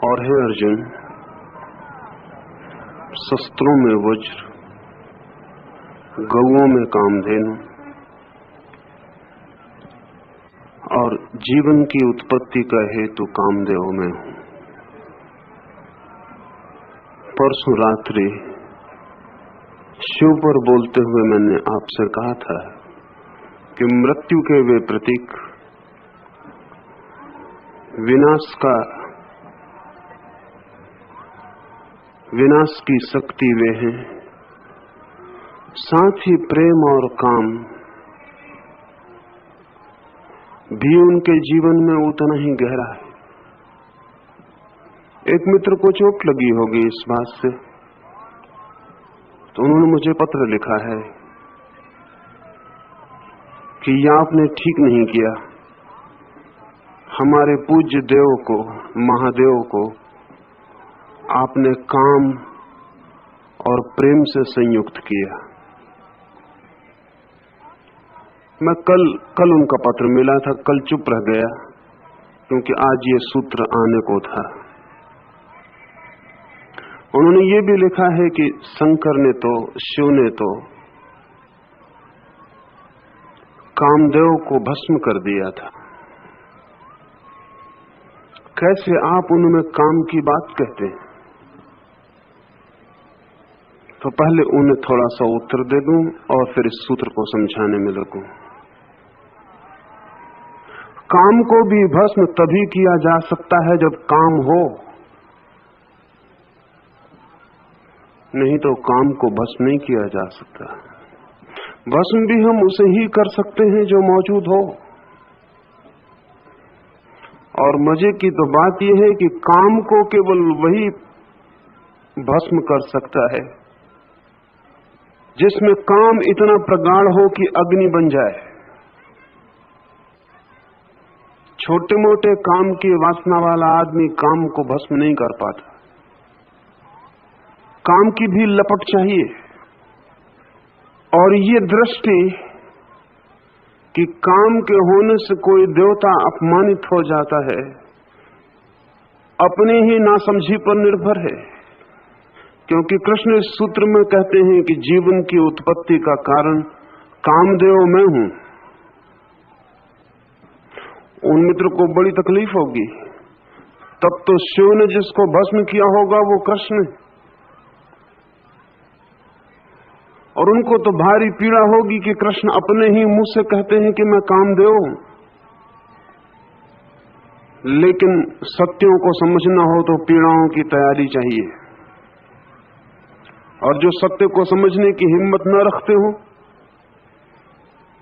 और हे अर्जुन, शस्त्रों में वज्र, गौओं में कामधेनु और जीवन की उत्पत्ति का हेतु कामदेव में हूं। परसों रात्रि शिव पर बोलते हुए मैंने आपसे कहा था कि मृत्यु के वे प्रतीक, विनाश की शक्ति वे हैं, साथ ही प्रेम और काम भी उनके जीवन में उतना ही गहरा है। एक मित्र को चोट लगी होगी इस बात से, तो उन्होंने मुझे पत्र लिखा है कि यह आपने ठीक नहीं किया, हमारे पूज्य देव को, महादेव को आपने काम और प्रेम से संयुक्त किया। मैं कल उनका पत्र मिला था, कल चुप रह गया क्योंकि आज ये सूत्र आने को था। उन्होंने ये भी लिखा है कि शंकर ने तो, शिव ने तो कामदेव को भस्म कर दिया था, कैसे आप उनमें काम की बात कहते हैं? तो पहले उन्हें थोड़ा सा उत्तर दे दूं और फिर इस सूत्र को समझाने में लगूं। काम को भी भस्म तभी किया जा सकता है जब काम हो, नहीं तो काम को भस्म नहीं किया जा सकता। भस्म भी हम उसे ही कर सकते हैं जो मौजूद हो। और मजे की तो बात यह है कि काम को केवल वही भस्म कर सकता है जिसमें काम इतना प्रगाढ़ हो कि अग्नि बन जाए। छोटे मोटे काम की वासना वाला आदमी काम को भस्म नहीं कर पाता। काम की भी लपट चाहिए। और ये दृष्टि कि काम के होने से कोई देवता अपमानित हो जाता है, अपने ही नासमझी पर निर्भर है। क्योंकि कृष्ण इस सूत्र में कहते हैं कि जीवन की उत्पत्ति का कारण कामदेव मैं हूं। उन मित्र को बड़ी तकलीफ होगी, तब तो शिव ने जिसको भस्म किया होगा वो कृष्ण है, और उनको तो भारी पीड़ा होगी कि कृष्ण अपने ही मुंह से कहते हैं कि मैं कामदेव हूं। लेकिन सत्यों को समझना हो तो पीड़ाओं की तैयारी चाहिए, और जो सत्य को समझने की हिम्मत न रखते हो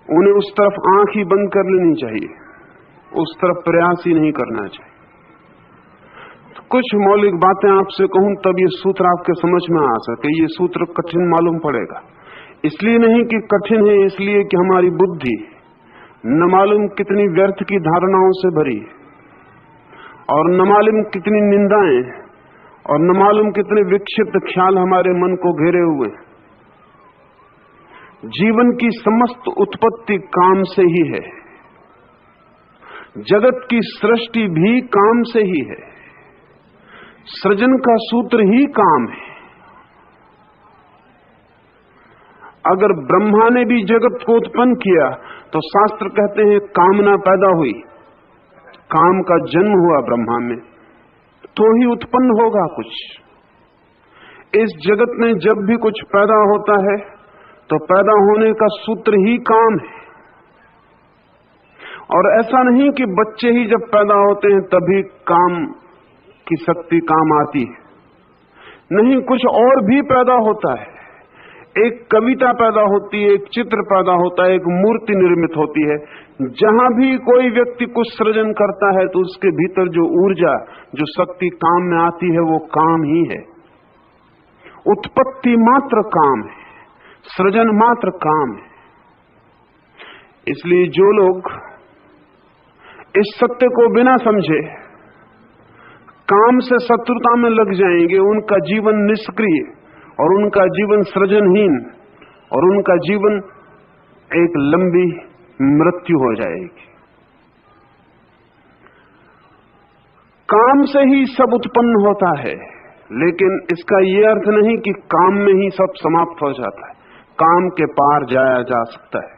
उन्हें उस तरफ आंख ही बंद कर लेनी चाहिए, उस तरफ प्रयास ही नहीं करना चाहिए। तो कुछ मौलिक बातें आपसे कहूं तब ये सूत्र आपके समझ में आ सके। ये सूत्र कठिन मालूम पड़ेगा, इसलिए नहीं कि कठिन है, इसलिए कि हमारी बुद्धि न मालूम कितनी व्यर्थ की धारणाओं से भरी है, और न मालूम कितनी निंदाएं और न मालूम कितने विक्षिप्त ख्याल हमारे मन को घेरे हुए। जीवन की समस्त उत्पत्ति काम से ही है, जगत की सृष्टि भी काम से ही है, सृजन का सूत्र ही काम है। अगर ब्रह्मा ने भी जगत को उत्पन्न किया तो शास्त्र कहते हैं कामना पैदा हुई, काम का जन्म हुआ ब्रह्मा में, तो ही उत्पन्न होगा कुछ। इस जगत में जब भी कुछ पैदा होता है तो पैदा होने का सूत्र ही काम है। और ऐसा नहीं कि बच्चे ही जब पैदा होते हैं तभी काम की शक्ति काम आती है, नहीं, कुछ और भी पैदा होता है। एक कविता पैदा होती है, एक चित्र पैदा होता है, एक मूर्ति निर्मित होती है। जहां भी कोई व्यक्ति कुछ सृजन करता है तो उसके भीतर जो ऊर्जा, जो शक्ति काम में आती है वो काम ही है। उत्पत्ति मात्र काम है, सृजन मात्र काम है। इसलिए जो लोग इस सत्य को बिना समझे काम से शत्रुता में लग जाएंगे, उनका जीवन निष्क्रिय और उनका जीवन सृजनहीन और उनका जीवन एक लंबी मृत्यु हो जाएगी। काम से ही सब उत्पन्न होता है, लेकिन इसका ये अर्थ नहीं कि काम में ही सब समाप्त हो जाता है। काम के पार जाया जा सकता है,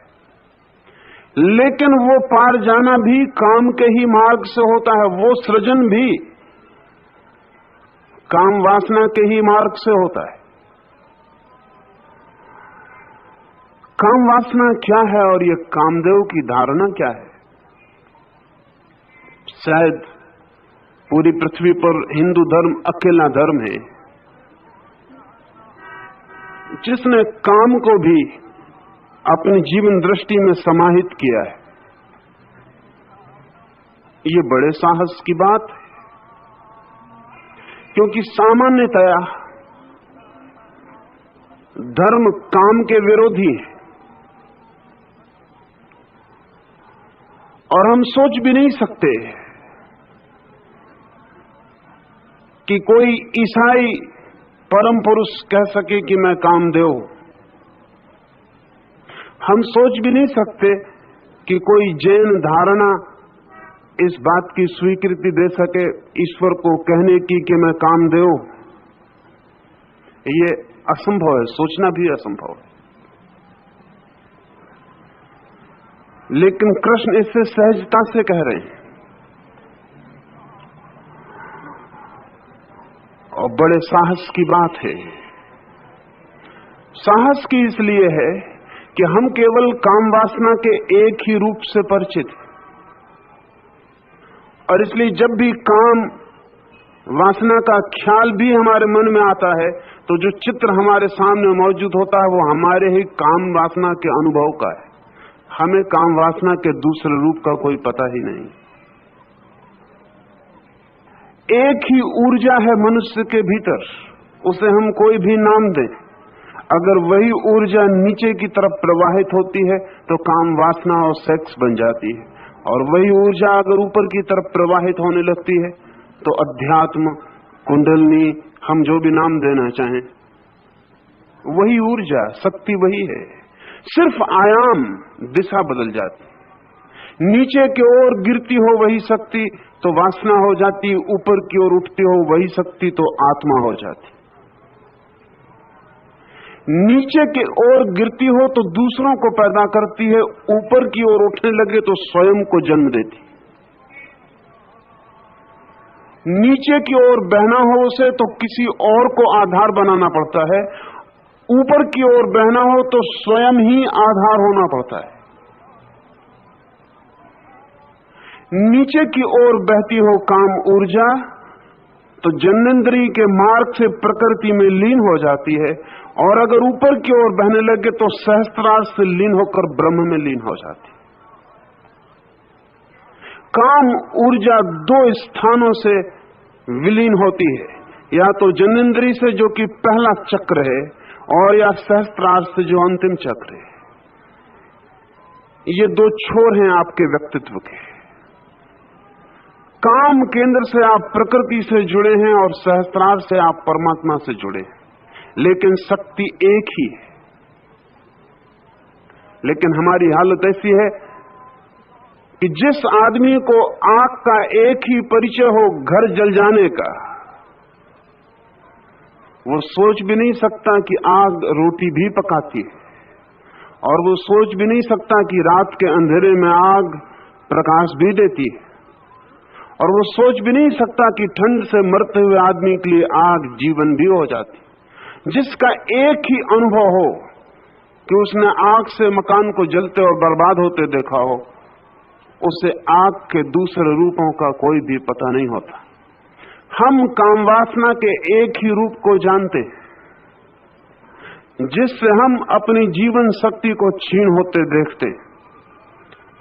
लेकिन वो पार जाना भी काम के ही मार्ग से होता है। वो सृजन भी काम वासना के ही मार्ग से होता है। काम वासना क्या है और ये कामदेव की धारणा क्या है? शायद पूरी पृथ्वी पर हिंदू धर्म अकेला धर्म है जिसने काम को भी अपनी जीवन दृष्टि में समाहित किया है। ये बड़े साहस की बात है, क्योंकि सामान्यतया धर्म काम के विरोधी है और हम सोच भी नहीं सकते कि कोई ईसाई परम पुरुष कह सके कि मैं कामदेव हूं। हम सोच भी नहीं सकते कि कोई जैन धारणा इस बात की स्वीकृति दे सके ईश्वर को कहने की कि मैं कामदेव हूं। ये असंभव है, सोचना भी असंभव है। लेकिन कृष्ण इससे सहजता से कह रहे हैं और बड़े साहस की बात है। साहस की इसलिए है कि हम केवल काम वासना के एक ही रूप से परिचित हैं, और इसलिए जब भी काम वासना का ख्याल भी हमारे मन में आता है तो जो चित्र हमारे सामने मौजूद होता है वो हमारे ही काम वासना के अनुभव का है। हमें काम वासना के दूसरे रूप का कोई पता ही नहीं। एक ही ऊर्जा है मनुष्य के भीतर, उसे हम कोई भी नाम दें, अगर वही ऊर्जा नीचे की तरफ प्रवाहित होती है तो काम वासना और सेक्स बन जाती है, और वही ऊर्जा अगर ऊपर की तरफ प्रवाहित होने लगती है तो अध्यात्म, कुंडलनी, हम जो भी नाम देना चाहें, वही ऊर्जा, शक्ति वही है। सिर्फ आयाम, दिशा बदल जाती। नीचे की ओर गिरती हो वही शक्ति तो वासना हो जाती, ऊपर की ओर उठती हो वही शक्ति तो आत्मा हो जाती। नीचे की ओर गिरती हो तो दूसरों को पैदा करती है, ऊपर की ओर उठने लगे तो स्वयं को जन्म देती। नीचे की ओर बहना हो उसे तो किसी और को आधार बनाना पड़ता है, ऊपर की ओर बहना हो तो स्वयं ही आधार होना पड़ता है। नीचे की ओर बहती हो काम ऊर्जा तो जन्नेन्द्रिय के मार्ग से प्रकृति में लीन हो जाती है, और अगर ऊपर की ओर बहने लगे तो सहस्त्रार से लीन होकर ब्रह्म में लीन हो जाती। काम ऊर्जा दो स्थानों से विलीन होती है, या तो जन्नेन्द्रिय से जो कि पहला चक्र है, और या सहस्त्रार से जो अंतिम चक्र है। ये दो छोर हैं आपके व्यक्तित्व के। काम केंद्र से आप प्रकृति से जुड़े हैं और सहस्त्रार से आप परमात्मा से जुड़े हैं, लेकिन शक्ति एक ही है। लेकिन हमारी हालत ऐसी है कि जिस आदमी को आग का एक ही परिचय हो घर जल जाने का, वो सोच भी नहीं सकता कि आग रोटी भी पकाती है, और वो सोच भी नहीं सकता कि रात के अंधेरे में आग प्रकाश भी देती है, और वो सोच भी नहीं सकता कि ठंड से मरते हुए आदमी के लिए आग जीवन भी हो जाती। जिसका एक ही अनुभव हो कि उसने आग से मकान को जलते और बर्बाद होते देखा हो, उसे आग के दूसरे रूपों का कोई भी पता नहीं होता। हम काम वासना के एक ही रूप को जानते हैं, जिससे हम अपनी जीवन शक्ति को क्षीण होते देखते हैं।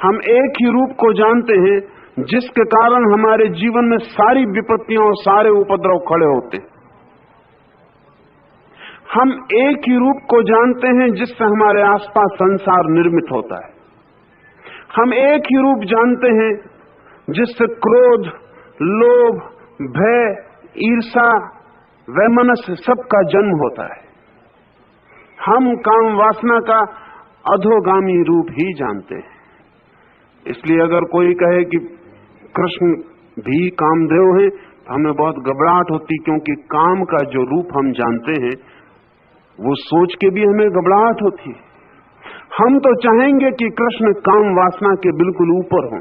हम एक ही रूप को जानते हैं जिसके कारण हमारे जीवन में सारी विपत्तियां और सारे उपद्रव खड़े होते हैं। हम एक ही रूप को जानते हैं जिससे हमारे आसपास संसार निर्मित होता है। हम एक ही रूप जानते हैं जिससे क्रोध, लोभ, भय, ईर्षा, वैमनस्य सबका जन्म होता है। हम काम वासना का अधोगामी रूप ही जानते हैं। इसलिए अगर कोई कहे कि कृष्ण भी कामदेव हैं तो हमें बहुत घबराहट होती, क्योंकि काम का जो रूप हम जानते हैं वो सोच के भी हमें घबराहट होती है। हम तो चाहेंगे कि कृष्ण काम वासना के बिल्कुल ऊपर हों,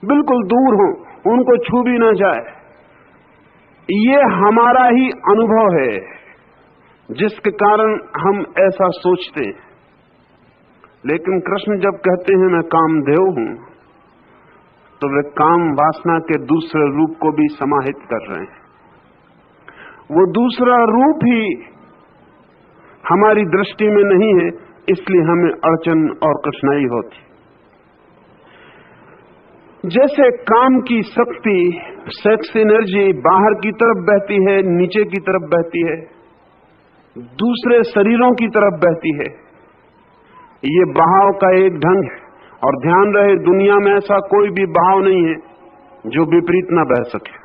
बिल्कुल दूर हों, उनको छू भी ना जाए। ये हमारा ही अनुभव है जिसके कारण हम ऐसा सोचते हैं। लेकिन कृष्ण जब कहते हैं मैं कामदेव हूं, तो वे काम वासना के दूसरे रूप को भी समाहित कर रहे हैं। वो दूसरा रूप ही हमारी दृष्टि में नहीं है, इसलिए हमें अड़चन और कठिनाई होती। जैसे काम की शक्ति, सेक्स एनर्जी बाहर की तरफ बहती है, नीचे की तरफ बहती है, दूसरे शरीरों की तरफ बहती है, ये बहाव का एक ढंग है। और ध्यान रहे, दुनिया में ऐसा कोई भी बहाव नहीं है जो विपरीत न बह सके।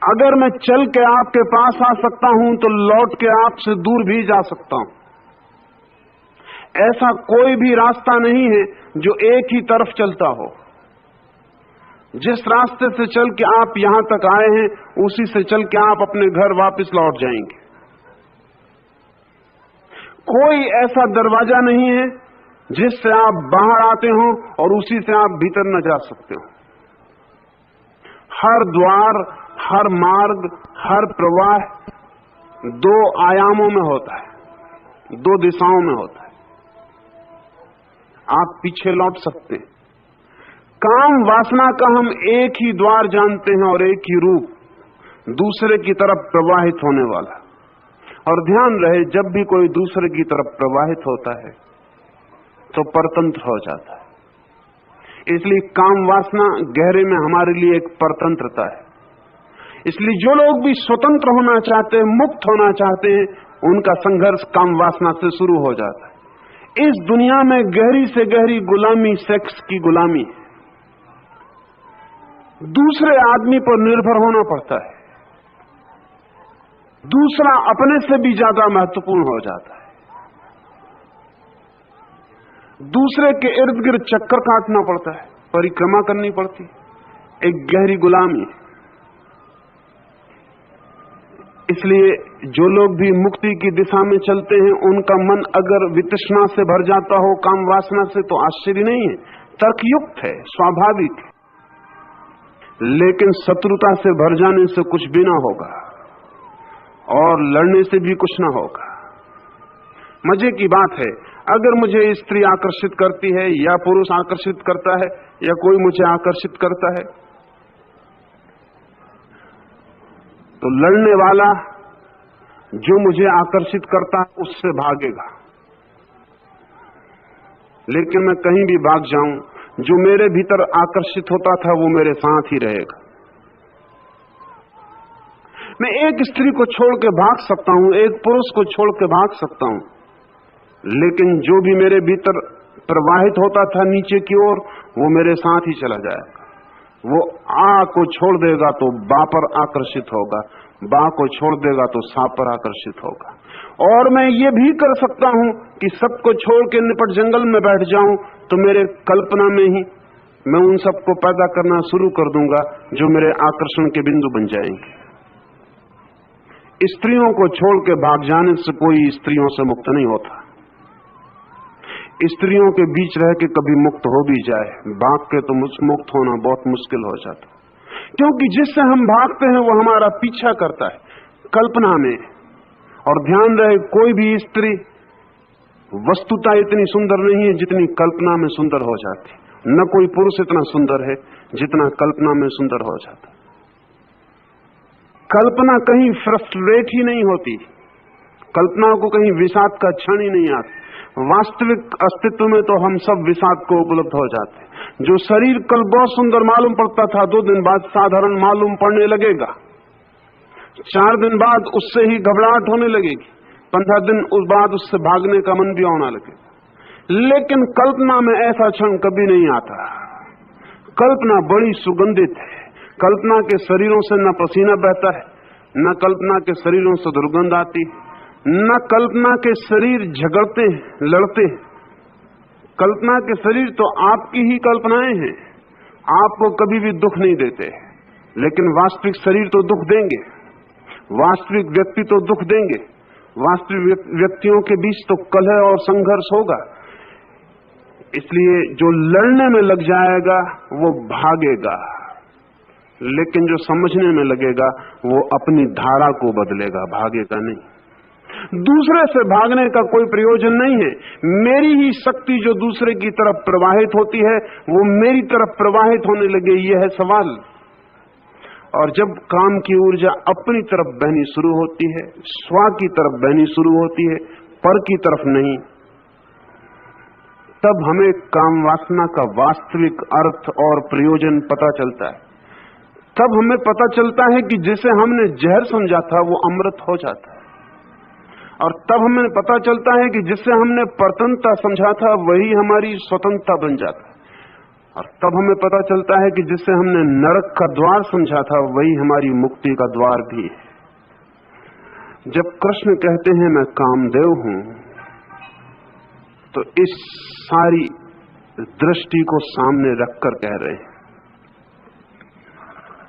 अगर मैं चल के आपके पास आ सकता हूं तो लौट के आपसे दूर भी जा सकता हूं। ऐसा कोई भी रास्ता नहीं है जो एक ही तरफ चलता हो। जिस रास्ते से चल के आप यहां तक आए हैं, उसी से चल के आप अपने घर वापस लौट जाएंगे। कोई ऐसा दरवाजा नहीं है जिससे आप बाहर आते हो और उसी से आप भीतर न जा सकते हो। हर द्वार, हर मार्ग, हर प्रवाह दो आयामों में होता है, दो दिशाओं में होता है। आप पीछे लौट सकते हैं। काम वासना का हम एक ही द्वार जानते हैं और एक ही रूप, दूसरे की तरफ प्रवाहित होने वाला। और ध्यान रहे, जब भी कोई दूसरे की तरफ प्रवाहित होता है तो परतंत्र हो जाता है। इसलिए काम वासना गहरे में हमारे लिए एक परतंत्रता है। इसलिए जो लोग भी स्वतंत्र होना चाहते हैं, मुक्त होना चाहते हैं, उनका संघर्ष काम वासना से शुरू हो जाता है। इस दुनिया में गहरी से गहरी गुलामी सेक्स की गुलामी है। दूसरे आदमी पर निर्भर होना पड़ता है। दूसरा अपने से भी ज्यादा महत्वपूर्ण हो जाता है। दूसरे के इर्द गिर्द चक्कर काटना पड़ता है, परिक्रमा करनी पड़ती, एक गहरी गुलामी। इसलिए जो लोग भी मुक्ति की दिशा में चलते हैं, उनका मन अगर वितृष्णा से भर जाता हो, काम वासना से, तो आश्चर्य नहीं है, तर्कयुक्त है, स्वाभाविक है। लेकिन शत्रुता से भर जाने से कुछ भी ना होगा और लड़ने से भी कुछ ना होगा। मजे की बात है, अगर मुझे स्त्री आकर्षित करती है या पुरुष आकर्षित करता है या कोई मुझे आकर्षित करता है, तो लड़ने वाला जो मुझे आकर्षित करता है उससे भागेगा। लेकिन मैं कहीं भी भाग जाऊं, जो मेरे भीतर आकर्षित होता था वो मेरे साथ ही रहेगा। मैं एक स्त्री को छोड़ के भाग सकता हूं, एक पुरुष को छोड़ के भाग सकता हूं, लेकिन जो भी मेरे भीतर प्रवाहित होता था नीचे की ओर, वो मेरे साथ ही चला जाएगा। वो आ को छोड़ देगा तो बा पर आकर्षित होगा, बा को छोड़ देगा तो सा पर आकर्षित होगा। और मैं ये भी कर सकता हूं कि सबको छोड़ के निपट जंगल में बैठ जाऊं, तो मेरे कल्पना में ही मैं उन सबको पैदा करना शुरू कर दूंगा जो मेरे आकर्षण के बिंदु बन जाएंगे। स्त्रियों को छोड़ के भाग जाने से कोई स्त्रियों से मुक्त नहीं होता। स्त्रियों के बीच रह के कभी मुक्त हो भी जाए, भाग के तो मुक्त होना बहुत मुश्किल हो जाता, क्योंकि जिससे हम भागते हैं वो हमारा पीछा करता है कल्पना में। और ध्यान रहे, कोई भी स्त्री वस्तुतः इतनी सुंदर नहीं है जितनी कल्पना में सुंदर हो जाती। न कोई पुरुष इतना सुंदर है जितना कल्पना में सुंदर हो जाता। कल्पना कहीं फ्रस्ट्रेट ही नहीं होती, कल्पना को कहीं विषाद का क्षण ही नहीं आता। वास्तविक अस्तित्व में तो हम सब विषाद को उपलब्ध हो जाते हैं। जो शरीर कल बहुत सुंदर मालूम पड़ता था, 2 दिन बाद साधारण मालूम पड़ने लगेगा, 4 दिन बाद उससे ही घबराहट होने लगेगी, 15 दिन उस बाद उससे भागने का मन भी होने लगेगा। लेकिन कल्पना में ऐसा क्षण कभी नहीं आता। कल्पना बड़ी सुगंधित है। कल्पना के शरीरों से न पसीना बहता है, न कल्पना के शरीरों से दुर्गंध आती, न कल्पना के शरीर झगड़ते लड़ते। कल्पना के शरीर तो आपकी ही कल्पनाएं हैं। आपको कभी भी दुख नहीं देते, लेकिन वास्तविक शरीर तो दुख देंगे, वास्तविक व्यक्ति तो दुख देंगे, वास्तविक व्यक्तियों के बीच तो कलह और संघर्ष होगा। इसलिए जो लड़ने में लग जाएगा वो भागेगा, लेकिन जो समझने में लगेगा वो अपनी धारा को बदलेगा, भागेगा नहीं। दूसरे से भागने का कोई प्रयोजन नहीं है। मेरी ही शक्ति जो दूसरे की तरफ प्रवाहित होती है वो मेरी तरफ प्रवाहित होने लगे, यह है सवाल। और जब काम की ऊर्जा अपनी तरफ बहनी शुरू होती है, स्व की तरफ बहनी शुरू होती है, पर की तरफ नहीं, तब हमें काम वासना का वास्तविक अर्थ और प्रयोजन पता चलता है। तब हमें पता चलता है कि जिसे हमने जहर समझा था वो अमृत हो जाता है, और तब हमें पता चलता है कि जिसे हमने परतंत्रता समझा था वही हमारी स्वतंत्रता बन जाता है, और तब हमें पता चलता है कि जिसे हमने नरक का द्वार समझा था वही हमारी मुक्ति का द्वार भी है। जब कृष्ण कहते हैं मैं कामदेव हूं, तो इस सारी दृष्टि को सामने रखकर कह रहे हैं।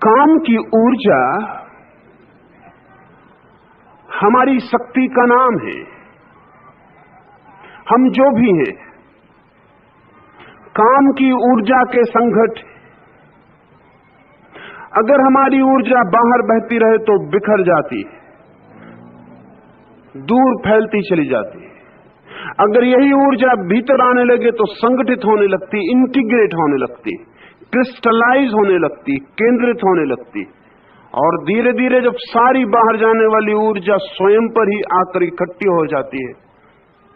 काम की ऊर्जा हमारी शक्ति का नाम है। हम जो भी हैं काम की ऊर्जा के संघट। अगर हमारी ऊर्जा बाहर बहती रहे तो बिखर जाती है, दूर फैलती चली जाती है। अगर यही ऊर्जा भीतर आने लगे तो संगठित होने लगती, इंटीग्रेट होने लगती, क्रिस्टलाइज होने लगती, केंद्रित होने लगती, और धीरे धीरे जब सारी बाहर जाने वाली ऊर्जा स्वयं पर ही आकर इकट्ठी हो जाती है,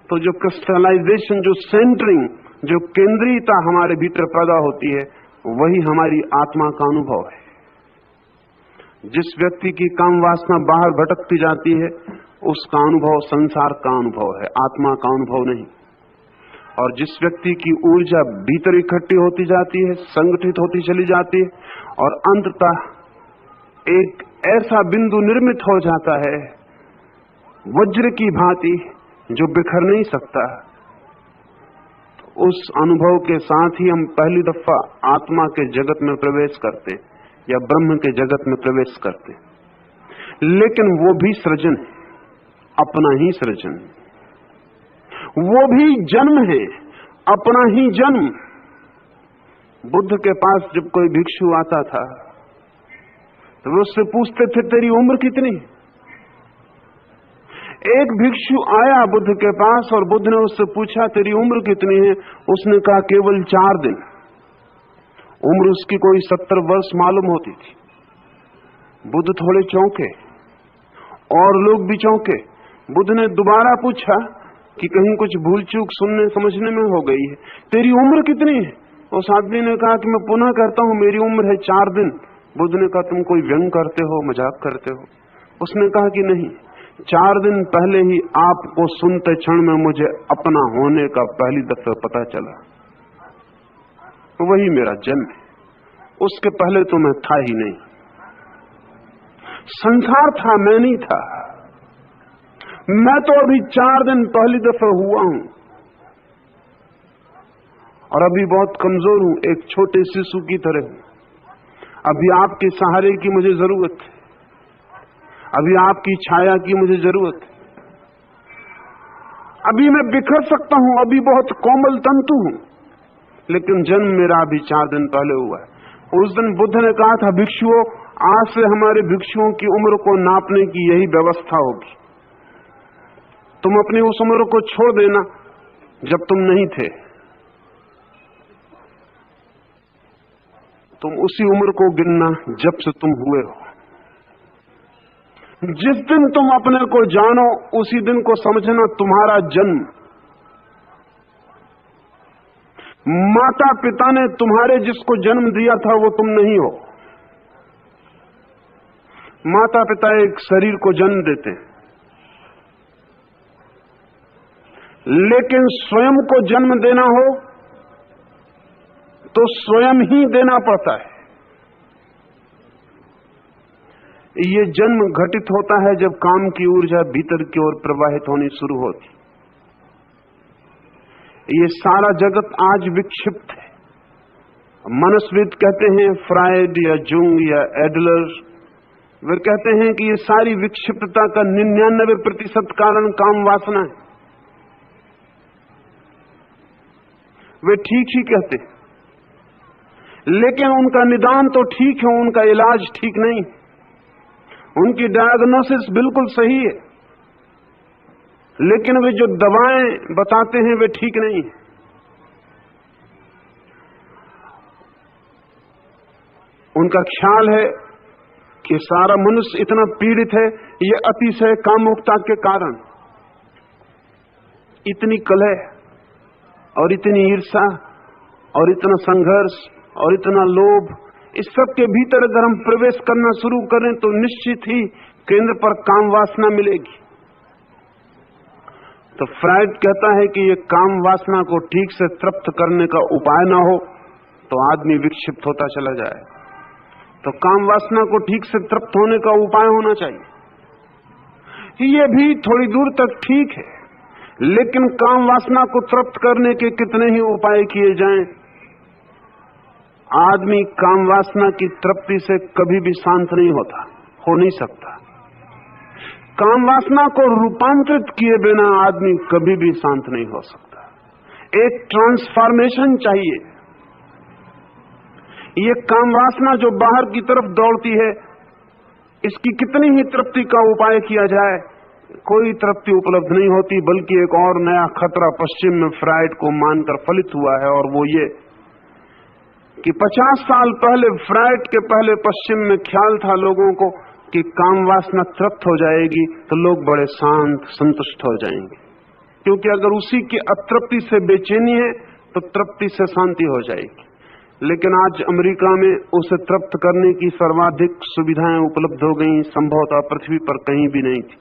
तो जो क्रिस्टलाइजेशन, जो सेंटरिंग, जो केंद्रीयता हमारे भीतर पैदा होती है, वही हमारी आत्मा का अनुभव है। जिस व्यक्ति की काम वासना बाहर भटकती जाती है उसका अनुभव संसार का अनुभव है, आत्मा का अनुभव नहीं। और जिस व्यक्ति की ऊर्जा भीतर इकट्ठी होती जाती है, संगठित होती चली जाती है, और अंततः एक ऐसा बिंदु निर्मित हो जाता है वज्र की भांति जो बिखर नहीं सकता, उस अनुभव के साथ ही हम पहली दफा आत्मा के जगत में प्रवेश करते हैं या ब्रह्म के जगत में प्रवेश करते हैं। लेकिन वो भी सृजन है, अपना ही सृजन, वो भी जन्म है, अपना ही जन्म। बुद्ध के पास जब कोई भिक्षु आता था तो वो उससे पूछते थे तेरी उम्र कितनी? एक भिक्षु आया बुद्ध के पास और बुद्ध ने उससे पूछा तेरी उम्र कितनी है? उसने कहा केवल 4 दिन। उम्र उसकी कोई 70 वर्ष मालूम होती थी। बुद्ध थोड़े चौंके और लोग भी चौंके। बुद्ध ने दोबारा पूछा कि कहीं कुछ भूल चूक सुनने समझने में हो गई है, तेरी उम्र कितनी है? उस आदमी ने कहा कि मैं पुनः कहता हूं मेरी उम्र है 4 दिन। बुद्ध ने कहा तुम कोई व्यंग करते हो, मजाक करते हो? उसने कहा कि नहीं, 4 दिन पहले ही आपको सुनते क्षण में मुझे अपना होने का पहली दफा पता चला, वही मेरा जन्म है। उसके पहले तो मैं था ही नहीं, संसार था, मैं नहीं था। मैं तो अभी 4 दिन पहली दफा हुआ हूं और अभी बहुत कमजोर हूं, एक छोटे शिशु की तरह हूं। अभी आपके सहारे की मुझे जरूरत है, अभी आपकी छाया की मुझे जरूरत है। अभी मैं बिखर सकता हूं, अभी बहुत कोमल तंतु हूं, लेकिन जन्म मेरा अभी 4 दिन पहले हुआ है। उस दिन बुद्ध ने कहा था भिक्षुओं, आज से हमारे भिक्षुओं की उम्र को नापने की यही व्यवस्था होगी। तुम अपनी उस उम्र को छोड़ देना जब तुम नहीं थे, तुम उसी उम्र को गिनना जब से तुम हुए हो। जिस दिन तुम अपने को जानो उसी दिन को समझना तुम्हारा जन्म। माता पिता ने तुम्हारे जिसको जन्म दिया था वो तुम नहीं हो। माता पिता एक शरीर को जन्म देते हैं, लेकिन स्वयं को जन्म देना हो तो स्वयं ही देना पड़ता है। ये जन्म घटित होता है जब काम की ऊर्जा भीतर की ओर प्रवाहित होनी शुरू होती। ये सारा जगत आज विक्षिप्त है, मनस्विद कहते हैं, फ्रायड या जुंग या एडलर, वे कहते हैं कि ये सारी विक्षिप्तता का 99% कारण काम वासना है। वे ठीक ही कहते हैं, लेकिन उनका निदान तो ठीक है, उनका इलाज ठीक नहीं। उनकी डायग्नोसिस बिल्कुल सही है, लेकिन वे जो दवाएं बताते हैं वे ठीक नहीं है। उनका ख्याल है कि सारा मनुष्य इतना पीड़ित है ये अतिशय कामुकता के कारण। इतनी कलह और इतनी ईर्ष्या और इतना संघर्ष और इतना लोभ, इस सब के भीतर अगर हम प्रवेश करना शुरू करें तो निश्चित ही केंद्र पर काम वासना मिलेगी। तो फ्रायड कहता है कि ये काम वासना को ठीक से तृप्त करने का उपाय ना हो तो आदमी विक्षिप्त होता चला जाए। तो काम वासना को ठीक से तृप्त होने का उपाय होना चाहिए। ये भी थोड़ी दूर तक ठीक है, लेकिन काम वासना को तृप्त करने के कितने ही उपाय किए जाएं, आदमी काम वासना की तृप्ति से कभी भी शांत नहीं होता, हो नहीं सकता। काम वासना को रूपांतरित किए बिना आदमी कभी भी शांत नहीं हो सकता। एक ट्रांसफॉर्मेशन चाहिए। ये काम वासना जो बाहर की तरफ दौड़ती है, इसकी कितनी ही तृप्ति का उपाय किया जाए, कोई तृप्ति उपलब्ध नहीं होती, बल्कि एक और नया खतरा पश्चिम में फ्रायड को मानकर फलित हुआ है, और वो ये कि 50 साल पहले फ्रायड के पहले पश्चिम में ख्याल था लोगों को कि काम वासना तृप्त हो जाएगी तो लोग बड़े शांत संतुष्ट हो जाएंगे, क्योंकि अगर उसी की अतृप्ति से बेचैनी है तो तृप्ति से शांति हो जाएगी। लेकिन आज अमेरिका में उसे तृप्त करने की सर्वाधिक सुविधाएं उपलब्ध हो गई, संभवतः पृथ्वी पर कहीं भी नहीं थी।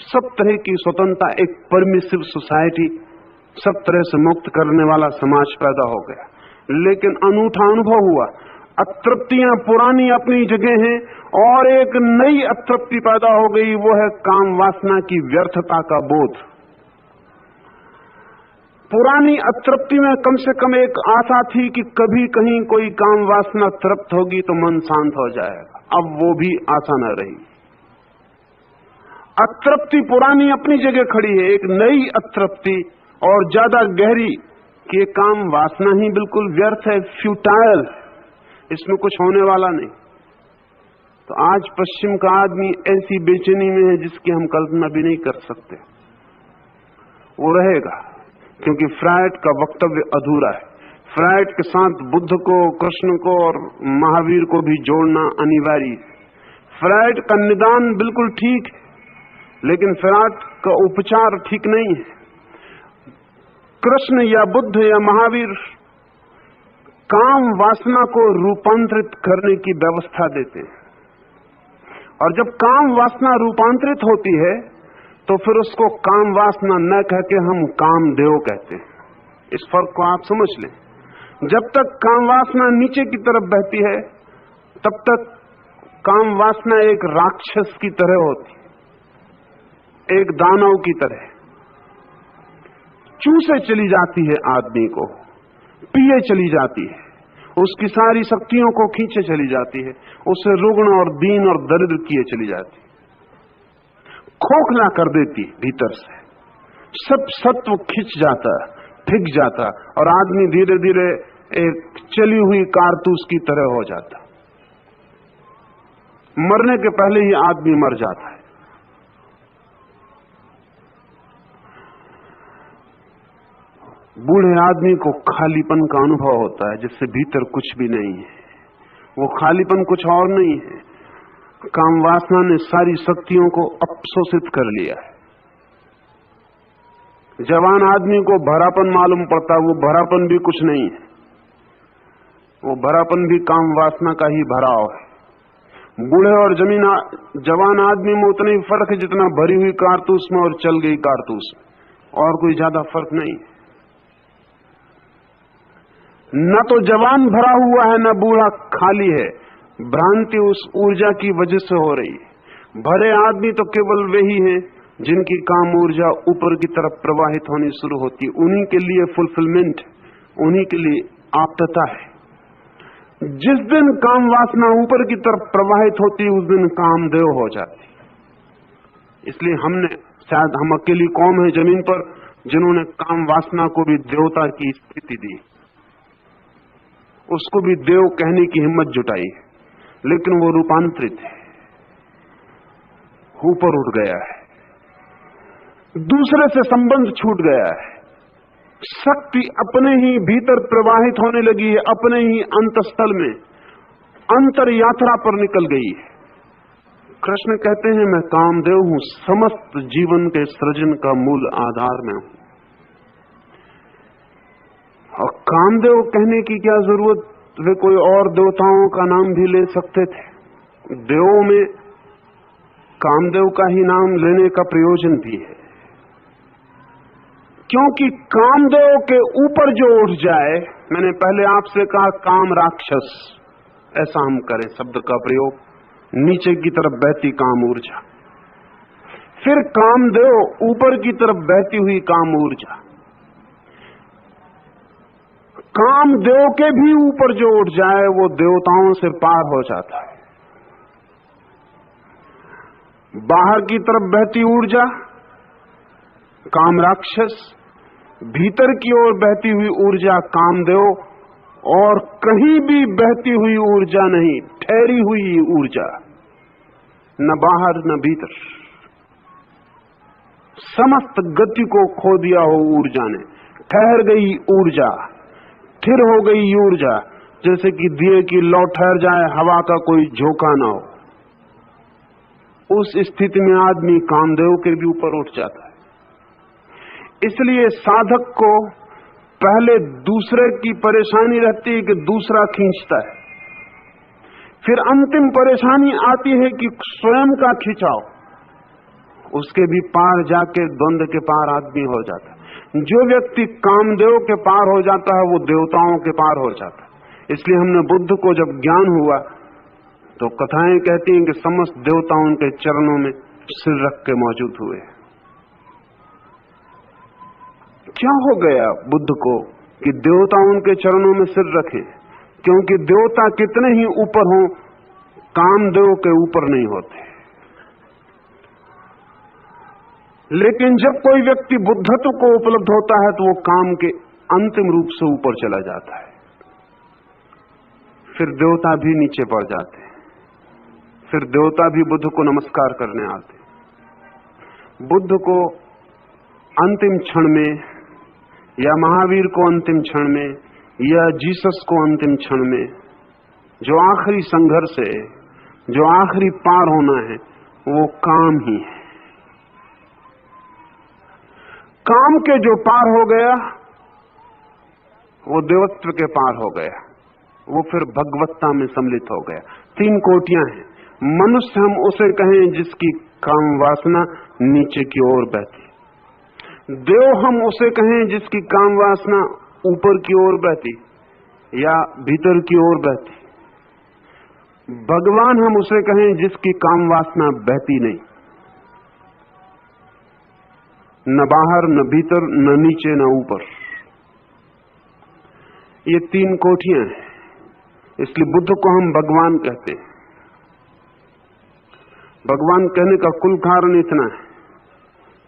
सब तरह की स्वतंत्रता, एक परमिसिव सोसाइटी, सब तरह से मुक्त करने वाला समाज पैदा हो गया। लेकिन अनूठा अनुभव हुआ, अतृप्तियां पुरानी अपनी जगह हैं और एक नई अतृप्ति पैदा हो गई, वो है काम वासना की व्यर्थता का बोध। पुरानी अतृप्ति में कम से कम एक आशा थी कि कभी कहीं कोई काम वासना तृप्त होगी तो मन शांत हो जाएगा। अब वो भी आशा न रही। अतृप्ति पुरानी अपनी जगह खड़ी है, एक नई अतृप्ति और ज्यादा गहरी कि काम वासना ही बिल्कुल व्यर्थ है, फ्यूटाइल, इसमें कुछ होने वाला नहीं। तो आज पश्चिम का आदमी ऐसी बेचैनी में है जिसकी हम कल्पना भी नहीं कर सकते। वो रहेगा क्योंकि फ्रायड का वक्तव्य अधूरा है। फ्रायड के साथ बुद्ध को, कृष्ण को और महावीर को भी जोड़ना अनिवार्य है। फ्रायड का निदान बिल्कुल ठीक है, लेकिन फ्रायड का उपचार ठीक नहीं है। कृष्ण या बुद्ध या महावीर काम वासना को रूपांतरित करने की व्यवस्था देते हैं, और जब काम वासना रूपांतरित होती है तो फिर उसको काम वासना न कह के हम कामदेव कहते हैं। इस फर्क को आप समझ लें। जब तक काम वासना नीचे की तरफ बहती है तब तक काम वासना एक राक्षस की तरह होती, एक दानव की तरह चूसे चली जाती है, आदमी को पिए चली जाती है, उसकी सारी शक्तियों को खींचे चली जाती है, उसे रुग्ण और दीन और दरिद्र किए चली जाती है, खोखला कर देती भीतर से, सब सत्व खिंच जाता, फिक जाता, और आदमी धीरे धीरे एक चली हुई कारतूस की तरह हो जाता। मरने के पहले ही आदमी मर जाता है। बूढ़े आदमी को खालीपन का अनुभव होता है जिससे भीतर कुछ भी नहीं है। वो खालीपन कुछ और नहीं है, काम वासना ने सारी शक्तियों को अपशोषित कर लिया है। जवान आदमी को भरापन मालूम पड़ता, वो भरापन भी कुछ नहीं है, वो भरापन भी काम वासना का ही भराव है। बूढ़े और जवान आदमी में उतना ही फर्क है जितना भरी हुई कारतूस में और चल गई कारतूस में, और कोई ज्यादा फर्क नहीं। न तो जवान भरा हुआ है न बूढ़ा खाली है। भ्रांति उस ऊर्जा की वजह से हो रही है। भरे आदमी तो केवल वही हैं जिनकी काम ऊर्जा ऊपर की तरफ प्रवाहित होनी शुरू होती है। उन्हीं के लिए फुलफिलमेंट, उन्हीं के लिए आप्तता है। जिस दिन काम वासना ऊपर की तरफ प्रवाहित होती उस दिन कामदेव हो जाती। इसलिए हमने, शायद हम अकेली कौम है जमीन पर जिन्होंने काम वासना को भी देवता की स्थिति दी, उसको भी देव कहने की हिम्मत जुटाई, लेकिन वो रूपांतरित है, ऊपर उठ गया है, दूसरे से संबंध छूट गया है, शक्ति अपने ही भीतर प्रवाहित होने लगी है, अपने ही अंतस्थल में अंतर यात्रा पर निकल गई है। कृष्ण कहते हैं मैं कामदेव हूं, समस्त जीवन के सृजन का मूल आधार में हूं। और कामदेव कहने की क्या जरूरत, वे कोई और देवताओं का नाम भी ले सकते थे। देवों में कामदेव का ही नाम लेने का प्रयोजन भी है, क्योंकि कामदेव के ऊपर जो उठ जाए, मैंने पहले आपसे कहा काम राक्षस, ऐसा हम करें शब्द का प्रयोग, नीचे की तरफ बहती काम ऊर्जा, फिर कामदेव ऊपर की तरफ बहती हुई काम ऊर्जा, कामदेव के भी ऊपर जो उठ जाए वो देवताओं से पार हो जाता है। बाहर की तरफ बहती ऊर्जा काम राक्षस, भीतर की ओर बहती हुई ऊर्जा कामदेव, और कहीं भी बहती हुई ऊर्जा नहीं, ठहरी हुई ऊर्जा, न बाहर न भीतर, समस्त गति को खो दिया हो ऊर्जा ने, ठहर गई ऊर्जा, स्थिर हो गई ऊर्जा, जैसे कि दिए की लौ ठहर जाए, हवा का कोई झोंका ना हो। उस स्थिति में आदमी कामदेव के भी ऊपर उठ जाता है। इसलिए साधक को पहले दूसरे की परेशानी रहती है कि दूसरा खींचता है, फिर अंतिम परेशानी आती है कि स्वयं का खिंचाव, उसके भी पार जाके द्वंद्व के पार आदमी हो जाता है। जो व्यक्ति कामदेव के पार हो जाता है वो देवताओं के पार हो जाता है। इसलिए हमने बुद्ध को जब ज्ञान हुआ तो कथाएं कहती हैं कि समस्त देवता उनके चरणों में सिर रख के मौजूद हुए। क्या हो गया बुद्ध को कि देवता उनके चरणों में सिर रखे? क्योंकि देवता कितने ही ऊपर हों, कामदेव के ऊपर नहीं होते। लेकिन जब कोई व्यक्ति बुद्धत्व को उपलब्ध होता है तो वो काम के अंतिम रूप से ऊपर चला जाता है, फिर देवता भी नीचे पड़ जाते हैं, फिर देवता भी बुद्ध को नमस्कार करने आते हैं। बुद्ध को अंतिम क्षण में, या महावीर को अंतिम क्षण में, या जीसस को अंतिम क्षण में, जो आखिरी संघर्ष है, जो आखिरी पार होना है, वो काम ही है। काम के जो पार हो गया वो देवत्व के पार हो गया, वो फिर भगवत्ता में सम्मिलित हो गया। 3 कोटियां हैं। मनुष्य हम उसे कहें जिसकी काम वासना नीचे की ओर बहती, देव हम उसे कहें जिसकी काम वासना ऊपर की ओर बहती या भीतर की ओर बहती, भगवान हम उसे कहें जिसकी काम वासना बहती नहीं, न बाहर न भीतर न नीचे न ऊपर। ये 3 कोठियां हैं, इसलिए बुद्ध को हम भगवान कहते हैं। भगवान कहने का कुल कारण इतना है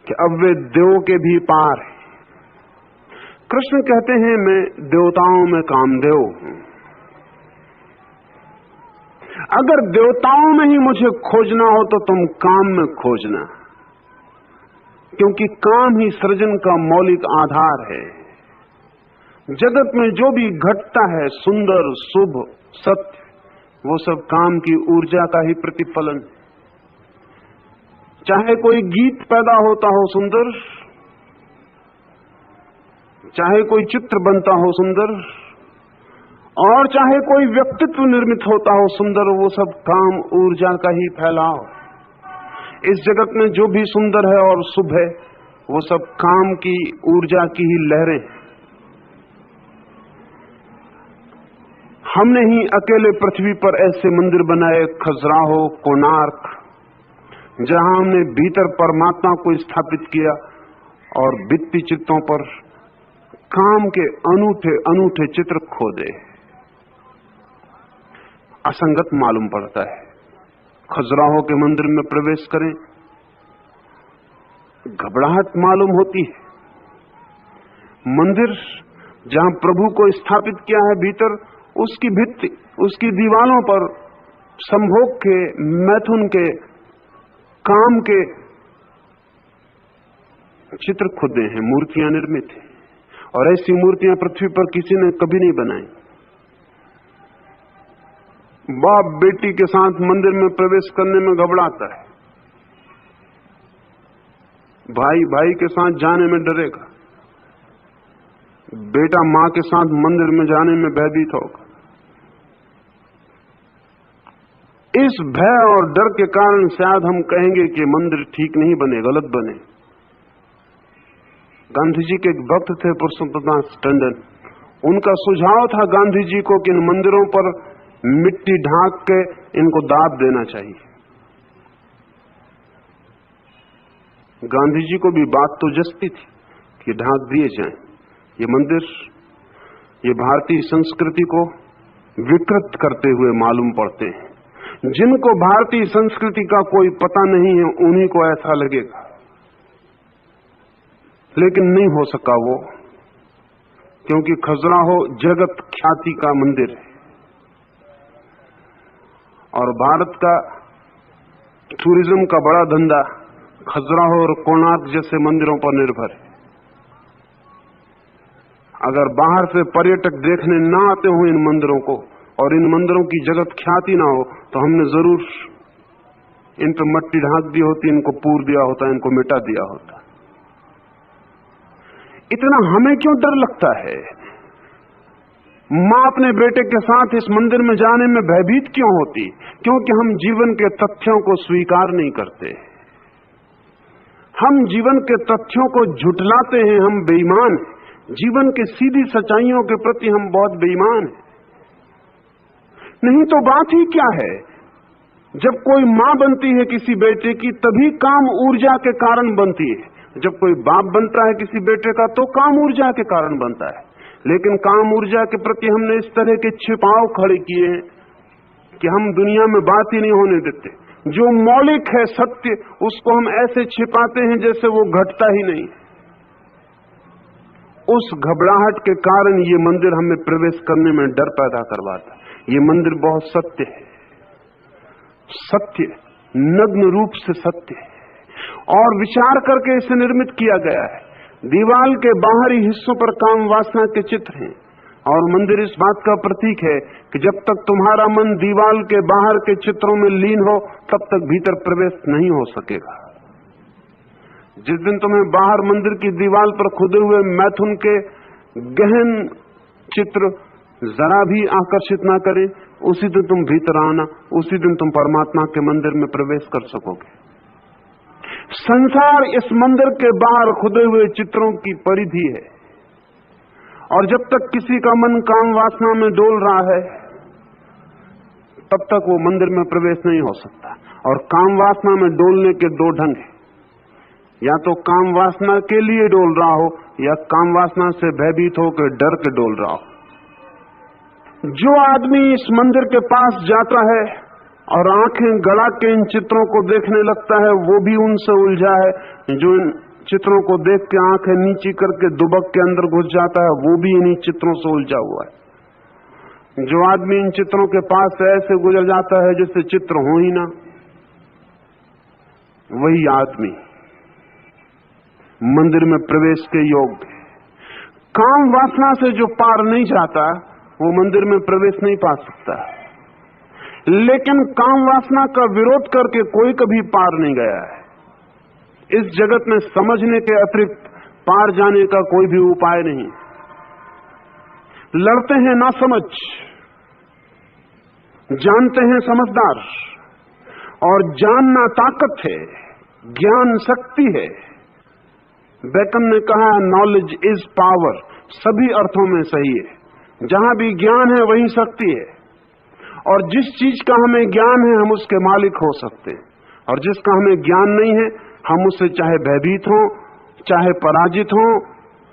कि अब वे देवों के भी पार हैं। कृष्ण कहते हैं मैं देवताओं में कामदेव हूं। अगर देवताओं में ही मुझे खोजना हो तो तुम काम में खोजना, क्योंकि काम ही सृजन का मौलिक आधार है। जगत में जो भी घटता है सुंदर, शुभ, सत्य, वो सब काम की ऊर्जा का ही प्रतिफलन। चाहे कोई गीत पैदा होता हो सुंदर, चाहे कोई चित्र बनता हो सुंदर, और चाहे कोई व्यक्तित्व निर्मित होता हो सुंदर, वो सब काम ऊर्जा का ही फैलाव। इस जगत में जो भी सुंदर है और शुभ है वो सब काम की ऊर्जा की ही लहरें। हमने ही अकेले पृथ्वी पर ऐसे मंदिर बनाए, खजुराहो, कोणार्क, जहां हमने भीतर परमात्मा को स्थापित किया और भित्ति चित्रों पर काम के अनूठे अनूठे चित्र खोदे। असंगत मालूम पड़ता है। खजुराहो के मंदिर में प्रवेश करें, घबराहट मालूम होती है। मंदिर जहां प्रभु को स्थापित किया है भीतर, उसकी भित्ति, उसकी दीवारों पर संभोग के, मैथुन के, काम के चित्र खुदे हैं, मूर्तियां निर्मित हैं, और ऐसी मूर्तियां पृथ्वी पर किसी ने कभी नहीं बनाई। बाप बेटी के साथ मंदिर में प्रवेश करने में घबराता है, भाई भाई के साथ जाने में डरेगा, बेटा मां के साथ मंदिर में जाने में भयभीत होगा। इस भय और डर के कारण शायद हम कहेंगे कि मंदिर ठीक नहीं बने, गलत बने। गांधी जी के एक भक्त थे पुरुषोत्तम दास टंडन, उनका सुझाव था गांधी जी को कि इन मंदिरों पर मिट्टी ढांक के इनको दाब देना चाहिए। गांधी जी को भी बात तो जचती थी कि ढांक दिए जाएं। ये मंदिर, ये भारतीय संस्कृति को विकृत करते हुए मालूम पड़ते हैं। जिनको भारतीय संस्कृति का कोई पता नहीं है उन्हीं को ऐसा लगेगा, लेकिन नहीं हो सका वो, क्योंकि खजुराहो जगत ख्याति का मंदिर है और भारत का टूरिज्म का बड़ा धंधा खजुराहो और कोणार्क जैसे मंदिरों पर निर्भर है। अगर बाहर से पर्यटक देखने ना आते हो इन मंदिरों को और इन मंदिरों की जगत ख्याति ना हो, तो हमने जरूर इन पर मट्टी ढांक दी होती, इनको पूर दिया होता, इनको मिटा दिया होता। इतना हमें क्यों डर लगता है? मां अपने बेटे के साथ इस मंदिर में जाने में भयभीत क्यों होती? क्योंकि हम जीवन के तथ्यों को स्वीकार नहीं करते, हम जीवन के तथ्यों को झुठलाते हैं, हम बेईमान हैं। जीवन के सीधी सच्चाइयों के प्रति हम बहुत बेईमान हैं। नहीं तो बात ही क्या है? जब कोई मां बनती है किसी बेटे की, तभी काम ऊर्जा के कारण बनती है। जब कोई बाप बनता है किसी बेटे का, तो काम ऊर्जा के कारण बनता है। लेकिन काम ऊर्जा के प्रति हमने इस तरह के छिपाव खड़े किए हैं कि हम दुनिया में बात ही नहीं होने देते। जो मौलिक है सत्य, उसको हम ऐसे छिपाते हैं जैसे वो घटता ही नहीं। उस घबराहट के कारण ये मंदिर हमें प्रवेश करने में डर पैदा करवाता। ये मंदिर बहुत सत्य है, सत्य, नग्न रूप से सत्य है, और विचार करके इसे निर्मित किया गया है। दीवाल के बाहरी हिस्सों पर काम वासना के चित्र हैं, और मंदिर इस बात का प्रतीक है कि जब तक तुम्हारा मन दीवाल के बाहर के चित्रों में लीन हो, तब तक भीतर प्रवेश नहीं हो सकेगा। जिस दिन तुम्हें बाहर मंदिर की दीवार पर खुदे हुए मैथुन के गहन चित्र जरा भी आकर्षित ना करे, उसी दिन तुम भीतर आना, उसी दिन तुम परमात्मा के मंदिर में प्रवेश कर सकोगे। संसार इस मंदिर के बाहर खुदे हुए चित्रों की परिधि है, और जब तक किसी का मन काम वासना में डोल रहा है, तब तक वो मंदिर में प्रवेश नहीं हो सकता। और काम वासना में डोलने के दो ढंग हैं, या तो काम वासना के लिए डोल रहा हो, या काम वासना से भयभीत होकर डर के डोल रहा हो। जो आदमी इस मंदिर के पास जाता है और आंखें गड़ा के इन चित्रों को देखने लगता है, वो भी उनसे उलझा है। जो इन चित्रों को देख के आंखें नीची करके दुबक के अंदर घुस जाता है, वो भी इन्हीं चित्रों से उलझा हुआ है। जो आदमी इन चित्रों के पास से ऐसे गुजर जाता है जैसे चित्र हो ही ना, वही आदमी मंदिर में प्रवेश के योग्य है। काम वासना से जो पार नहीं जाता, वो मंदिर में प्रवेश नहीं पा सकता। लेकिन काम वासना का विरोध करके कोई कभी पार नहीं गया है। इस जगत में समझने के अतिरिक्त पार जाने का कोई भी उपाय नहीं। लड़ते हैं ना समझ, जानते हैं समझदार, और जानना ताकत है, ज्ञान शक्ति है। बेकन ने कहा नॉलेज इज पावर, सभी अर्थों में सही है। जहां भी ज्ञान है वहीं शक्ति है, और जिस चीज का हमें ज्ञान है हम उसके मालिक हो सकते हैं, और जिसका हमें ज्ञान नहीं है हम उससे चाहे भयभीत हों, चाहे पराजित हों,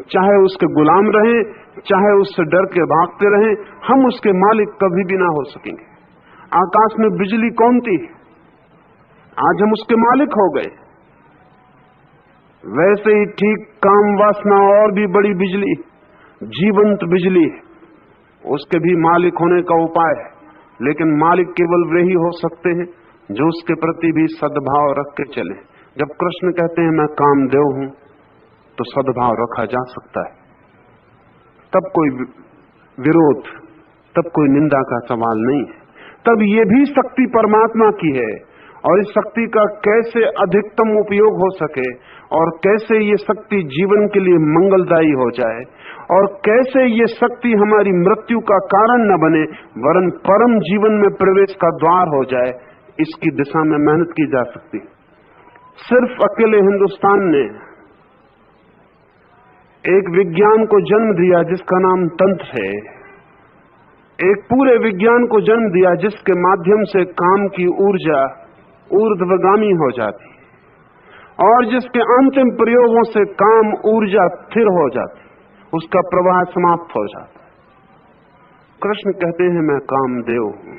चाहे उसके गुलाम रहें, चाहे उससे डर के भागते रहें, हम उसके मालिक कभी भी ना हो सकेंगे। आकाश में बिजली कौन थी, आज हम उसके मालिक हो गए। वैसे ही ठीक काम वासना और भी बड़ी बिजली, जीवंत बिजली, उसके भी मालिक होने का उपाय है। लेकिन मालिक केवल वे ही हो सकते हैं जो उसके प्रति भी सद्भाव रख के चले। जब कृष्ण कहते हैं मैं कामदेव हूं, तो सद्भाव रखा जा सकता है, तब कोई विरोध, तब कोई निंदा का सवाल नहीं है। तब ये भी शक्ति परमात्मा की है, और इस शक्ति का कैसे अधिकतम उपयोग हो सके, और कैसे ये शक्ति जीवन के लिए मंगलदायी हो जाए, और कैसे ये शक्ति हमारी मृत्यु का कारण न बने वरन परम जीवन में प्रवेश का द्वार हो जाए, इसकी दिशा में मेहनत की जा सकती। सिर्फ अकेले हिंदुस्तान ने एक विज्ञान को जन्म दिया जिसका नाम तंत्र है, एक पूरे विज्ञान को जन्म दिया जिसके माध्यम से काम की ऊर्जा ऊर्ध्वगामी हो जाती, और जिसके अंतिम प्रयोगों से काम ऊर्जा स्थिर हो जाती, उसका प्रवाह समाप्त हो जाता। कृष्ण कहते हैं मैं कामदेव हूं,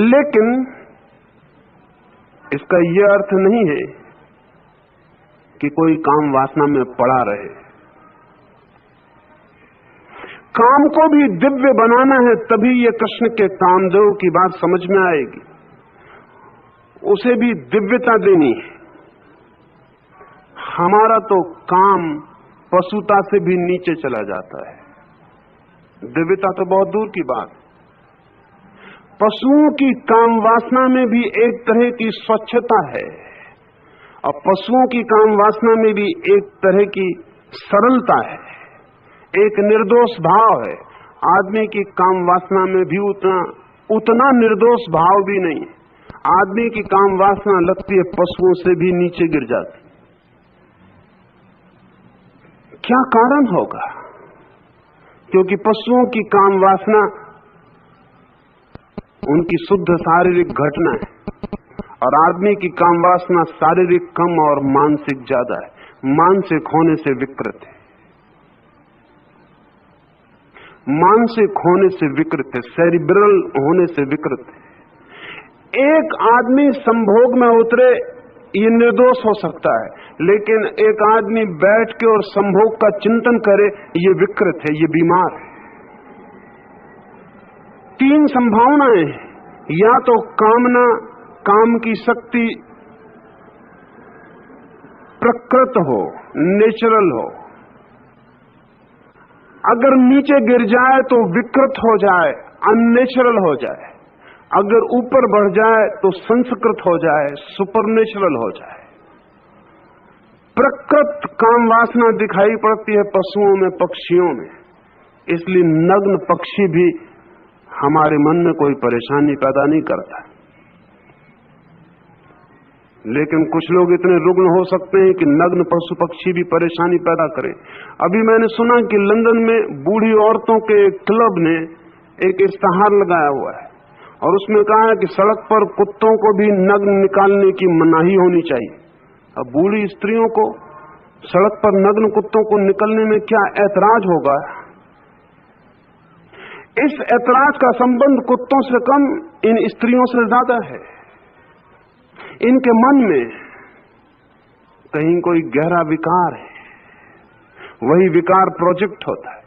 लेकिन इसका यह अर्थ नहीं है कि कोई काम वासना में पड़ा रहे। काम को भी दिव्य बनाना है, तभी ये कृष्ण के कामदेव की बात समझ में आएगी। उसे भी दिव्यता देनी है। हमारा तो काम पशुता से भी नीचे चला जाता है, दिव्यता तो बहुत दूर की बात। पशुओं की काम वासना में भी एक तरह की स्वच्छता है, और पशुओं की काम वासना में भी एक तरह की सरलता है, एक निर्दोष भाव है। आदमी की काम वासना में भी उतना निर्दोष भाव भी नहीं है। आदमी की काम वासना लगती है पशुओं से भी नीचे गिर जाती। क्या कारण होगा? क्योंकि पशुओं की काम वासना उनकी शुद्ध शारीरिक घटना है, और आदमी की काम वासना शारीरिक कम और मानसिक ज्यादा है। मानसिक होने से विकृत है, मानसिक होने से विकृत है, सेरिब्रल होने से विकृत है। एक आदमी संभोग में उतरे ये निर्दोष हो सकता है, लेकिन एक आदमी बैठ के और संभोग का चिंतन करे ये विकृत है, ये बीमार है। तीन संभावनाएं हैं, या तो कामना, काम की शक्ति प्रकृत हो, नेचुरल हो, अगर नीचे गिर जाए तो विकृत हो जाए, अननेचुरल हो जाए, अगर ऊपर बढ़ जाए तो संस्कृत हो जाए, सुपरनेचुरल हो जाए। प्रकृत काम वासना दिखाई पड़ती है पशुओं में, पक्षियों में, इसलिए नग्न पक्षी भी हमारे मन में कोई परेशानी पैदा नहीं करता। लेकिन कुछ लोग इतने रुग्ण हो सकते हैं कि नग्न पशु पक्षी भी परेशानी पैदा करें। अभी मैंने सुना कि लंदन में बूढ़ी औरतों के क्लब ने एक इश्तहार लगाया हुआ है, और उसमें कहा है कि सड़क पर कुत्तों को भी नग्न निकालने की मनाही होनी चाहिए। अब बूढ़ी स्त्रियों को सड़क पर नग्न कुत्तों को निकलने में क्या ऐतराज होगा? इस ऐतराज का संबंध कुत्तों से कम इन स्त्रियों से ज्यादा है। इनके मन में कहीं कोई गहरा विकार है, वही विकार प्रोजेक्ट होता है।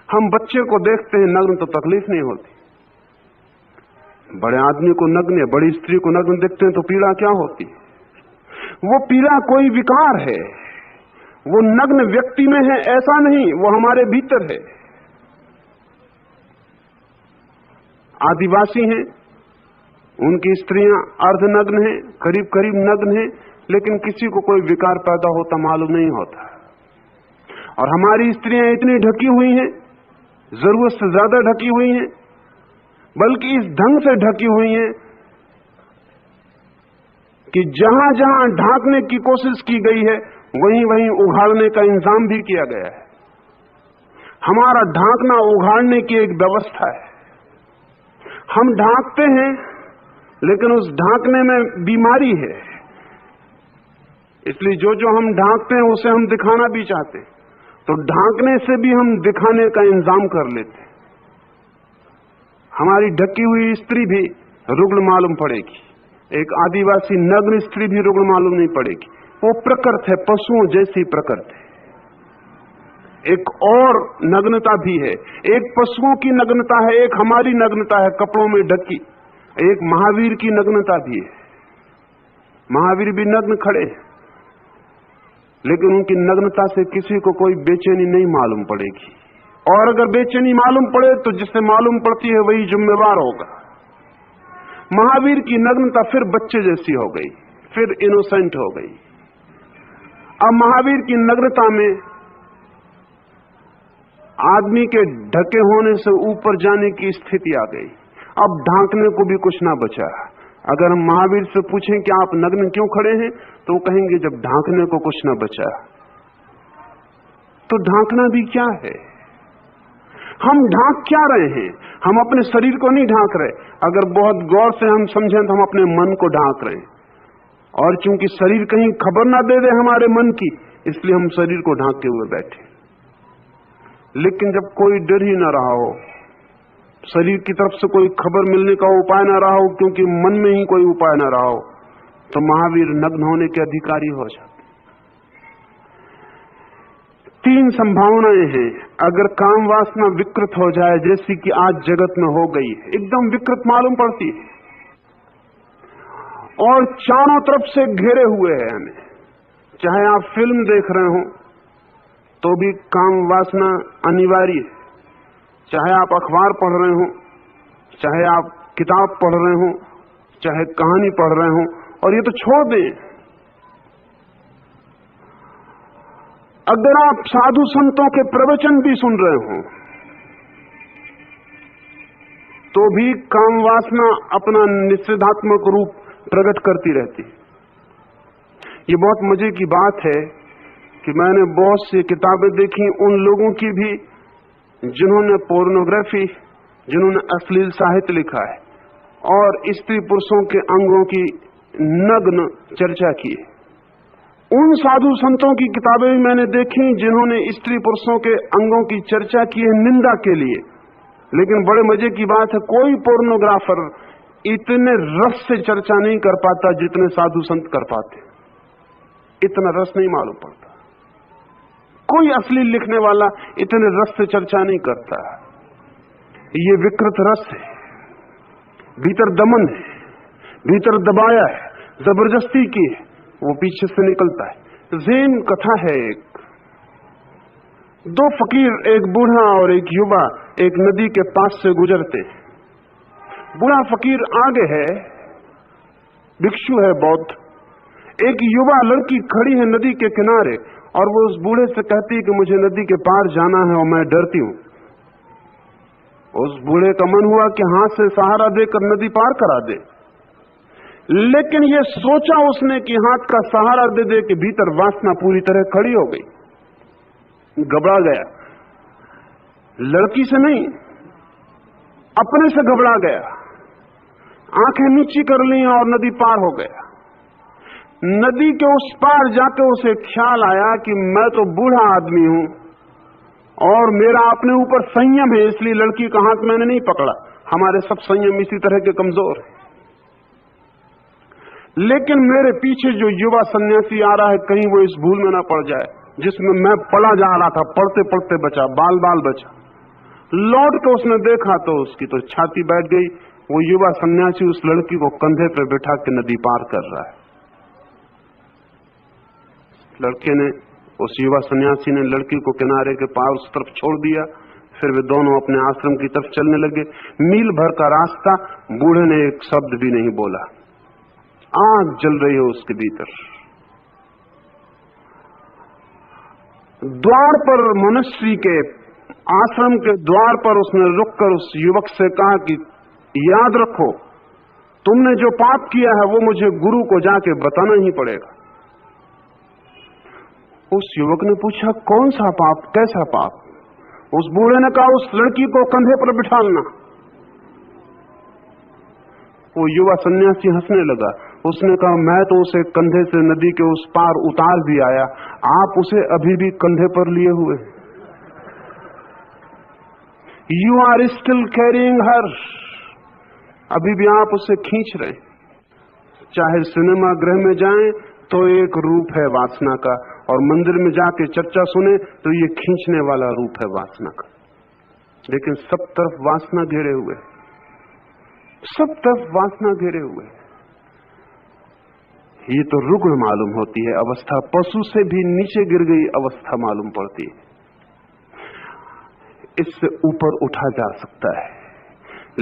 हम बच्चे को देखते हैं नग्न तो तकलीफ नहीं होती, बड़े आदमी को नग्न, बड़ी स्त्री को नग्न देखते हैं तो पीड़ा क्या होती है? वो पीड़ा कोई विकार है, वो नग्न व्यक्ति में है ऐसा नहीं, वो हमारे भीतर है। आदिवासी हैं, उनकी स्त्रियां अर्धनग्न हैं, करीब करीब नग्न हैं, लेकिन किसी को कोई विकार पैदा होता मालूम नहीं होता। और हमारी स्त्रियां इतनी ढकी हुई हैं, जरूरत से ज्यादा ढकी हुई हैं, बल्कि इस ढंग से ढकी हुई हैं कि जहां जहां ढांकने की कोशिश की गई है वहीं वहीं उघाड़ने का इंतजाम भी किया गया है। हमारा ढांकना उघाड़ने की एक व्यवस्था है। हम ढांकते हैं, लेकिन उस ढांकने में बीमारी है, इसलिए जो जो हम ढांकते हैं उसे हम दिखाना भी चाहते हैं, तो ढांकने से भी हम दिखाने का इंतजाम कर लेते हैं। हमारी ढकी हुई स्त्री भी रुग्ण मालूम पड़ेगी, एक आदिवासी नग्न स्त्री भी रुग्ण मालूम नहीं पड़ेगी। वो प्रकृति है, पशुओं जैसी प्रकृति है। एक और नग्नता भी है, एक पशुओं की नग्नता है, एक हमारी नग्नता है कपड़ों में ढकी, एक महावीर की नग्नता भी है। महावीर भी नग्न खड़े, लेकिन उनकी नग्नता से किसी को कोई बेचैनी नहीं मालूम पड़ेगी, और अगर बेचैनी मालूम पड़े तो जिससे मालूम पड़ती है वही जिम्मेवार होगा। महावीर की नग्नता फिर बच्चे जैसी हो गई, फिर इनोसेंट हो गई। अब महावीर की नग्नता में आदमी के ढके होने से ऊपर जाने की स्थिति आ गई। अब ढांकने को भी कुछ ना बचा। अगर हम महावीर से पूछें कि आप नग्न क्यों खड़े हैं, तो वो कहेंगे जब ढांकने को कुछ ना बचा। तो ढांकना भी क्या है? हम ढांक क्या रहे हैं? हम अपने शरीर को नहीं ढांक रहे। अगर बहुत गौर से हम समझें तो हम अपने मन को ढांक रहे हैं, और चूंकि शरीर कहीं खबर ना दे दे हमारे मन की, इसलिए हम शरीर को ढांक के हुए बैठे। लेकिन जब कोई डर ही ना रहा हो, शरीर की तरफ से कोई खबर मिलने का उपाय ना रहा हो, क्योंकि मन में ही कोई उपाय ना रहा हो, तो महावीर नग्न होने के अधिकारी हो जाते। तीन संभावनाएं हैं। अगर काम वासना विकृत हो जाए, जैसी कि आज जगत में हो गई है, एकदम विकृत मालूम पड़ती है और चारों तरफ से घेरे हुए है हमें। चाहे आप फिल्म देख रहे हो तो भी काम वासना अनिवार्य है, चाहे आप अखबार पढ़ रहे हो, चाहे आप किताब पढ़ रहे हो, चाहे कहानी पढ़ रहे हो, और ये तो छोड़ दें, अगर आप साधु संतों के प्रवचन भी सुन रहे हो तो भी काम वासना अपना निषेधात्मक रूप प्रकट करती रहती। ये बहुत मजे की बात है कि मैंने बहुत सी किताबें देखी उन लोगों की भी जिन्होंने पोर्नोग्राफी, जिन्होंने अश्लील साहित्य लिखा है और स्त्री पुरुषों के अंगों की नग्न चर्चा की है। उन साधु संतों की किताबें भी मैंने देखी जिन्होंने स्त्री पुरुषों के अंगों की चर्चा की है निंदा के लिए। लेकिन बड़े मजे की बात है, कोई पोर्नोग्राफर इतने रस से चर्चा नहीं कर पाता जितने साधु संत कर पाते। इतना रस नहीं मालूम पड़ता। कोई अश्लील लिखने वाला इतने रस से चर्चा नहीं करता। ये विकृत रस है, भीतर दमन है, भीतर दबाया है, जबरदस्ती की है, वो पीछे से निकलता है। ज़ेन कथा है एक, दो फकीर, एक बूढ़ा और एक युवा, एक नदी के पास से गुजरते। बूढ़ा फकीर आगे है, भिक्षु है बौद्ध। एक युवा लड़की खड़ी है नदी के किनारे और वो उस बूढ़े से कहती है कि मुझे नदी के पार जाना है और मैं डरती हूं। उस बूढ़े का मन हुआ कि हाथ से सहारा देकर नदी पार करा दे, लेकिन ये सोचा उसने कि हाथ का सहारा दे दे के भीतर वासना पूरी तरह खड़ी हो गई, घबरा गया। लड़की से नहीं, अपने से घबरा गया। आंखें नीची कर ली और नदी पार हो गया। नदी के उस पार जाके उसे ख्याल आया कि मैं तो बूढ़ा आदमी हूं और मेरा अपने ऊपर संयम है, इसलिए लड़की का हाथ मैंने नहीं पकड़ा। हमारे सब संयम इसी तरह के कमजोर हैं। लेकिन मेरे पीछे जो युवा सन्यासी आ रहा है, कहीं वो इस भूल में ना पड़ जाए जिसमें मैं पड़ा जा रहा था। पढ़ते पढ़ते बचा, बाल बाल बचा। लौट के उसने देखा तो उसकी तो छाती बैठ गई। वो युवा सन्यासी उस लड़की को कंधे पे बिठा के नदी पार कर रहा है। लड़के ने, उस युवा सन्यासी ने लड़की को किनारे के पार उस तरफ छोड़ दिया। फिर वे दोनों अपने आश्रम की तरफ चलने लगे। मील भर का रास्ता, बूढ़े ने एक शब्द भी नहीं बोला। आग जल रही है उसके भीतर। द्वार पर, मोनेस्ट्री के आश्रम के द्वार पर उसने रुककर उस युवक से कहा कि याद रखो, तुमने जो पाप किया है वो मुझे गुरु को जाके बताना ही पड़ेगा। उस युवक ने पूछा, कौन सा पाप, कैसा पाप? उस बूढ़े ने कहा, उस लड़की को कंधे पर बिठाना। वो युवा सन्यासी हंसने लगा। उसने कहा, मैं तो उसे कंधे से नदी के उस पार उतार भी आया, आप उसे अभी भी कंधे पर लिए हुए। You are still carrying her. अभी भी आप उसे खींच रहे हैं। चाहे सिनेमा गृह में जाएं तो एक रूप है वासना का, और मंदिर में जाके चर्चा सुने तो ये खींचने वाला रूप है वासना का। लेकिन सब तरफ वासना घेरे हुए, सब तरफ वासना घेरे हुए। ये तो रुग्ण मालूम होती है अवस्था, पशु से भी नीचे गिर गई अवस्था मालूम पड़ती है। इससे ऊपर उठा जा सकता है,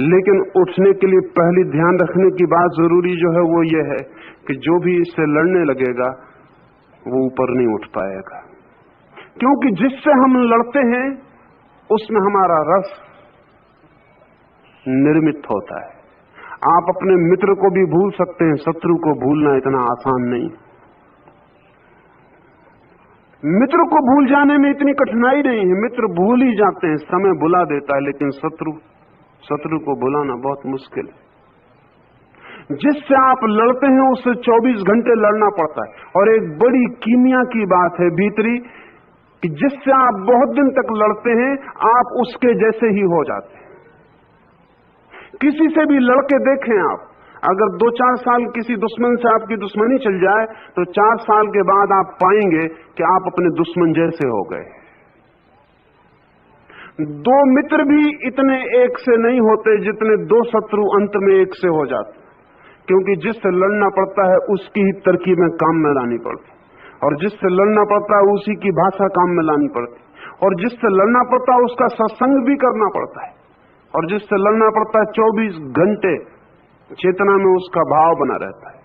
लेकिन उठने के लिए पहली ध्यान रखने की बात जरूरी जो है वो ये है कि जो भी इससे लड़ने लगेगा वो ऊपर नहीं उठ पाएगा, क्योंकि जिससे हम लड़ते हैं उसमें हमारा रस निर्मित होता है। आप अपने मित्र को भी भूल सकते हैं, शत्रु को भूलना इतना आसान नहीं। मित्र को भूल जाने में इतनी कठिनाई नहीं है, मित्र भूल ही जाते हैं, समय भुला देता है, लेकिन शत्रु को भुलाना बहुत मुश्किल है। जिससे आप लड़ते हैं उससे 24 घंटे लड़ना पड़ता है, और एक बड़ी कीमिया की बात है भीतरी कि जिससे आप बहुत दिन तक लड़ते हैं आप उसके जैसे ही हो जाते हैं। किसी से भी लड़के देखें आप, अगर 2-4 साल किसी दुश्मन से आपकी दुश्मनी चल जाए तो 4 साल के बाद आप पाएंगे कि आप अपने दुश्मन जैसे हो गए। 2 मित्र भी इतने एक से नहीं होते जितने 2 शत्रु अंत में एक से हो जाते, क्योंकि जिससे लड़ना पड़ता है उसकी ही तरकीबें काम में लानी पड़ती, और जिससे लड़ना पड़ता है उसी की भाषा काम में लानी पड़ती, और जिससे लड़ना पड़ता है उसका सत्संग भी करना पड़ता है, और जिससे लड़ना पड़ता है 24 घंटे चेतना में उसका भाव बना रहता है।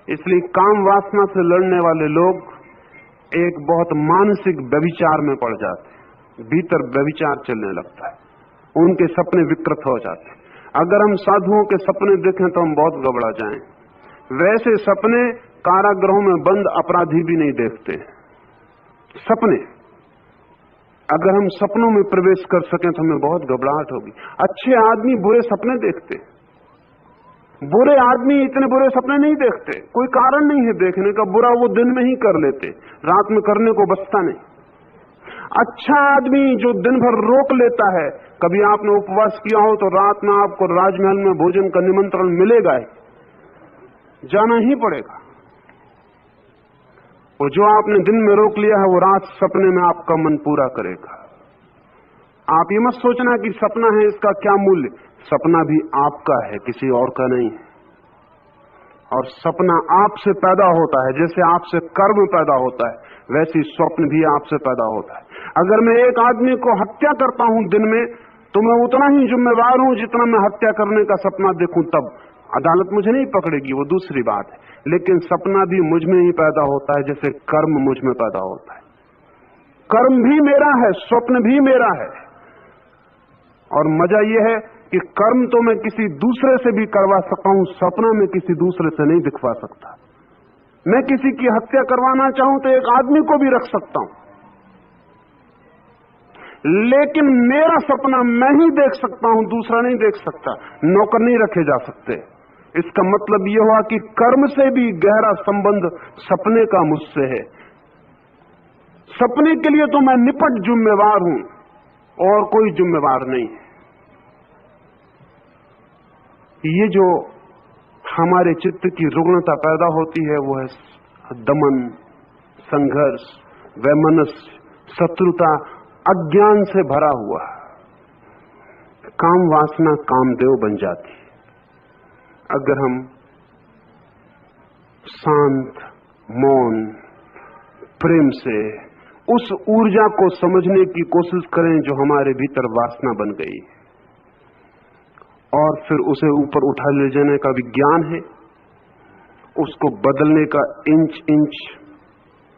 इसलिए काम वासना से लड़ने वाले लोग एक बहुत मानसिक व्यभिचार में पड़ जाते हैं, भीतर व्यभिचार चलने लगता है, उनके सपने विकृत हो जाते हैं। अगर हम साधुओं के सपने देखें तो हम बहुत घबरा जाएं। वैसे सपने कारागृहों में बंद अपराधी भी नहीं देखते। सपने, अगर हम सपनों में प्रवेश कर सकें तो हमें बहुत घबराहट होगी। अच्छे आदमी बुरे सपने देखते, बुरे आदमी इतने बुरे सपने नहीं देखते, कोई कारण नहीं है देखने का। बुरा वो दिन में ही कर लेते, रात में करने को बचता नहीं। अच्छा आदमी जो दिन भर रोक लेता है, कभी आपने उपवास किया हो तो रात में आपको राजमहल में भोजन का निमंत्रण मिलेगा ही, जाना ही पड़ेगा। और जो आपने दिन में रोक लिया है वो रात सपने में आपका मन पूरा करेगा। आप ये मत सोचना कि सपना है इसका क्या मूल्य, सपना भी आपका है, किसी और का नहीं है। और सपना आपसे पैदा होता है, जैसे आपसे कर्म पैदा होता है वैसे स्वप्न भी आपसे पैदा होता है। अगर मैं एक आदमी को हत्या करता हूं दिन में तो मैं उतना ही जिम्मेवार हूं जितना मैं हत्या करने का सपना देखूं तब। अदालत मुझे नहीं पकड़ेगी, वो दूसरी बात है, लेकिन सपना भी मुझ में ही पैदा होता है जैसे कर्म मुझ में पैदा होता है। कर्म भी मेरा है, स्वप्न भी मेरा है। और मजा यह है कि कर्म तो मैं किसी दूसरे से भी करवा सकता हूं, सपना में किसी दूसरे से नहीं दिखवा सकता। मैं किसी की हत्या करवाना चाहूं तो एक आदमी को भी रख सकता हूं, लेकिन मेरा सपना मैं ही देख सकता हूं, दूसरा नहीं देख सकता। नौकर नहीं रखे जा सकते। इसका मतलब यह हुआ कि कर्म से भी गहरा संबंध सपने का मुझसे है। सपने के लिए तो मैं निपट जिम्मेवार हूं और कोई जिम्मेवार नहीं। ये जो हमारे चित्त की रुग्णता पैदा होती है वो है दमन, संघर्ष, वैमनस्य, शत्रुता, अज्ञान से भरा हुआ। काम वासना कामदेव बन जाती। अगर हम शांत, मौन, प्रेम से उस ऊर्जा को समझने की कोशिश करें जो हमारे भीतर वासना बन गई, और फिर उसे ऊपर उठा ले जाने का विज्ञान है, उसको बदलने का इंच इंच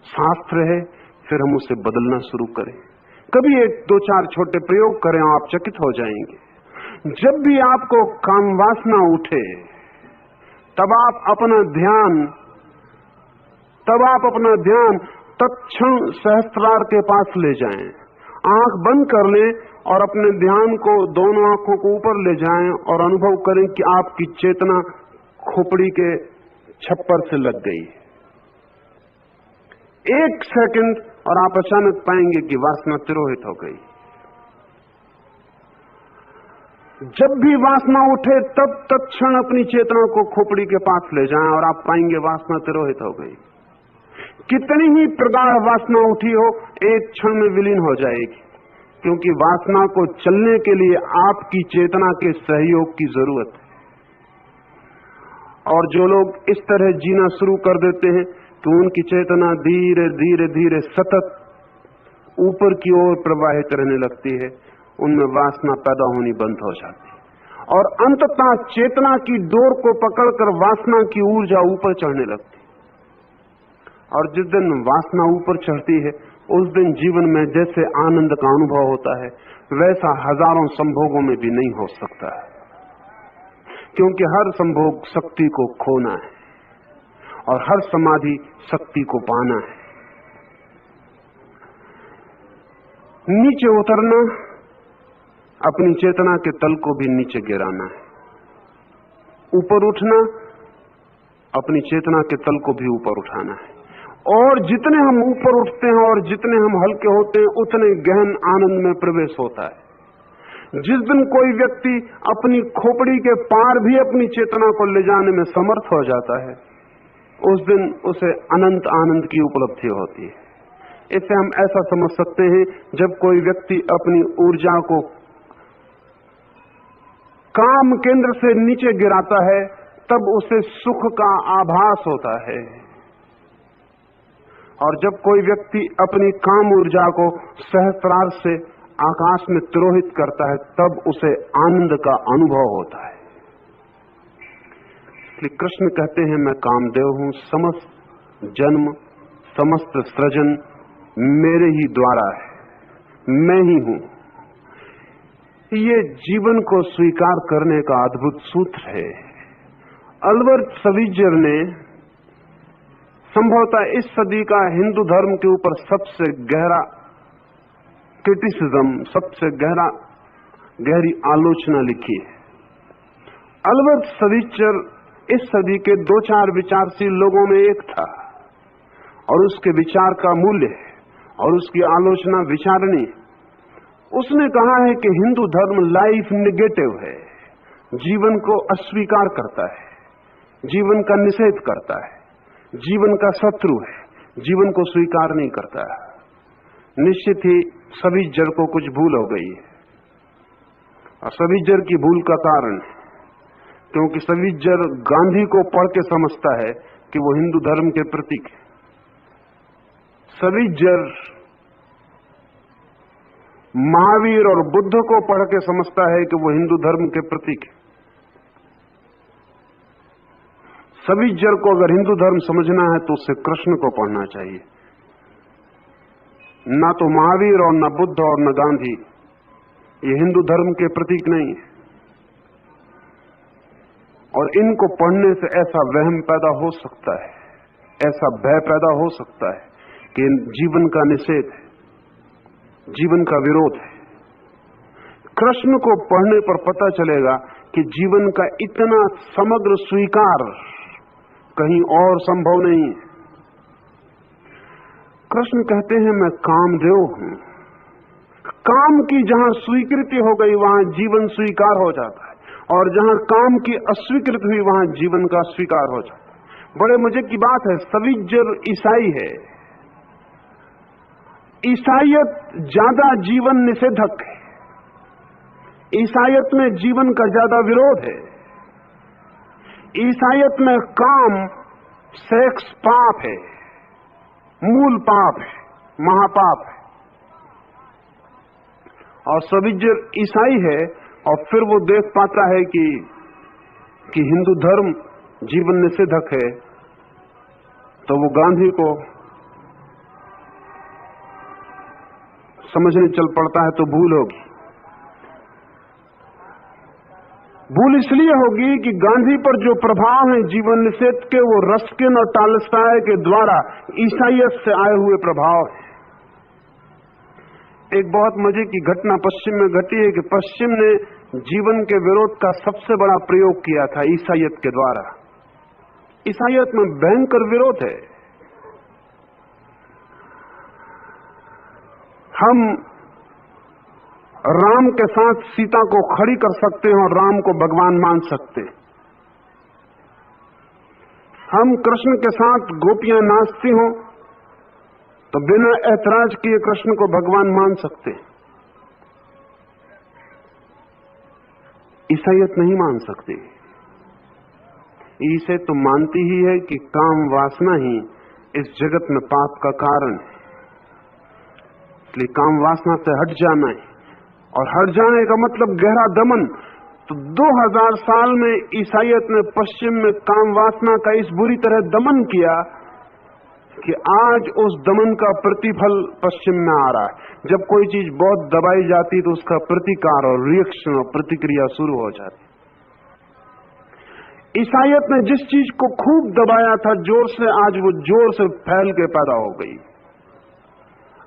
शास्त्र है, फिर हम उसे बदलना शुरू करें। कभी 1-2-4 छोटे प्रयोग करें, आप चकित हो जाएंगे। जब भी आपको काम वासना उठे तब आप अपना ध्यान तत्क्षण सहस्त्रार के पास ले जाएं, आंख बंद कर लें और अपने ध्यान को दोनों आंखों को ऊपर ले जाएं और अनुभव करें कि आपकी चेतना खोपड़ी के छप्पर से लग गई। 1 सेकंड और आप अचानक पाएंगे कि वासना तिरोहित हो गई। जब भी वासना उठे तब तत्क्षण अपनी चेतना को खोपड़ी के पास ले जाएं और आप पाएंगे वासना तिरोहित हो गई। कितनी ही प्रगाढ़ वासना उठी हो, एक क्षण में विलीन हो जाएगी, क्योंकि वासना को चलने के लिए आपकी चेतना के सहयोग की जरूरत है। और जो लोग इस तरह जीना शुरू कर देते हैं कि उनकी चेतना धीरे धीरे धीरे सतत ऊपर की ओर प्रवाहित रहने लगती है, उनमें वासना पैदा होनी बंद हो जाती है और अंततः चेतना की डोर को पकड़कर वासना की ऊर्जा ऊपर चढ़ने लगती है। और जिस दिन वासना ऊपर चढ़ती है उस दिन जीवन में जैसे आनंद का अनुभव होता है वैसा हजारों संभोगों में भी नहीं हो सकता है, क्योंकि हर संभोग शक्ति को खोना है और हर समाधि शक्ति को पाना है। नीचे उतरना अपनी चेतना के तल को भी नीचे गिराना है, ऊपर उठना अपनी चेतना के तल को भी ऊपर उठाना है। और जितने हम ऊपर उठते हैं और जितने हम हल्के होते हैं उतने गहन आनंद में प्रवेश होता है। जिस दिन कोई व्यक्ति अपनी खोपड़ी के पार भी अपनी चेतना को ले जाने में समर्थ हो जाता है उस दिन उसे अनंत आनंद की उपलब्धि होती है। इसे हम ऐसा समझ सकते हैं, जब कोई व्यक्ति अपनी ऊर्जा को काम केंद्र से नीचे गिराता है तब उसे सुख का आभास होता है, और जब कोई व्यक्ति अपनी काम ऊर्जा को सहस्रार से आकाश में तिरोहित करता है तब उसे आनंद का अनुभव होता है। इसलिए कृष्ण कहते हैं, मैं कामदेव हूं, समस्त जन्म समस्त सृजन मेरे ही द्वारा है, मैं ही हूं। ये जीवन को स्वीकार करने का अद्भुत सूत्र है। अल्बर्ट सवीजर ने संभवतः इस सदी का हिंदू धर्म के ऊपर सबसे गहरा क्रिटिसिज्म, सबसे गहरी आलोचना लिखी है। अल्बर्ट सवीजर इस सदी के 2-4 विचारशील लोगों में एक था और उसके विचार का मूल्य और उसकी आलोचना विचारणीय। उसने कहा है कि हिंदू धर्म लाइफ निगेटिव है, जीवन को अस्वीकार करता है, जीवन का निषेध करता है, जीवन का शत्रु है, जीवन को स्वीकार नहीं करता है। निश्चित ही सवीजर को कुछ भूल हो गई है, और सवीजर की भूल का कारण है क्योंकि सवीजर गांधी को पढ़ के समझता है कि वो हिंदू धर्म के प्रतीक है। सवीजर महावीर और बुद्ध को पढ़ के समझता है कि वो हिंदू धर्म के प्रतीक है। सवीजर को अगर हिंदू धर्म समझना है तो उसे कृष्ण को पढ़ना चाहिए, ना तो महावीर और न बुद्ध और न गांधी। ये हिंदू धर्म के प्रतीक नहीं है, और इनको पढ़ने से ऐसा वहम पैदा हो सकता है, ऐसा भय पैदा हो सकता है कि जीवन का निषेध है, जीवन का विरोध है। कृष्ण को पढ़ने पर पता चलेगा कि जीवन का इतना समग्र स्वीकार कहीं और संभव नहीं है। कृष्ण कहते हैं, मैं कामदेव हूं। काम की जहां स्वीकृति हो गई वहां जीवन स्वीकार हो जाता है, और जहां काम की अस्वीकृति हुई वहां जीवन का स्वीकार हो जाता है। बड़े मजे की बात है, सवीजर ईसाई है। ईसाइयत ज्यादा जीवन निषेधक है, ईसाइयत में जीवन का ज्यादा विरोध है। ईसाइयत में काम सेक्स पाप है, मूल पाप है, महापाप है। और सवीजर ईसाई है और फिर वो देख पाता है कि हिंदू धर्म जीवन निषेधक है, तो वो गांधी को समझने चल पड़ता है। तो भूल होगी, भूल इसलिए होगी कि गांधी पर जो प्रभाव है जीवन निषेध के, वो रस्किन और टॉलस्टॉय के द्वारा ईसाइयत से आए हुए प्रभाव है। एक बहुत मजे की घटना पश्चिम में घटी है कि पश्चिम ने जीवन के विरोध का सबसे बड़ा प्रयोग किया था ईसाइयत के द्वारा। ईसाइयत में भयंकर विरोध है। हम राम के साथ सीता को खड़ी कर सकते हैं और राम को भगवान मान सकते हैं। हम कृष्ण के साथ गोपियां नाचती हों तो बिना ऐतराज किए कृष्ण को भगवान मान सकते हैं। ईसाईयत नहीं मान सकती। ईसाई तो मानती ही है कि काम वासना ही इस जगत में पाप का कारण है, इसलिए काम वासना से हट जाना है, और हट जाने का मतलब गहरा दमन। तो 2000 साल में ईसाईयत ने पश्चिम में काम वासना का इस बुरी तरह दमन किया कि आज उस दमन का प्रतिफल पश्चिम में आ रहा है। जब कोई चीज बहुत दबाई जाती तो उसका प्रतिकार और रिएक्शन और प्रतिक्रिया शुरू हो जाती। ईसाईयत ने जिस चीज को खूब दबाया था जोर से, आज वो जोर से फैल के पैदा हो गई।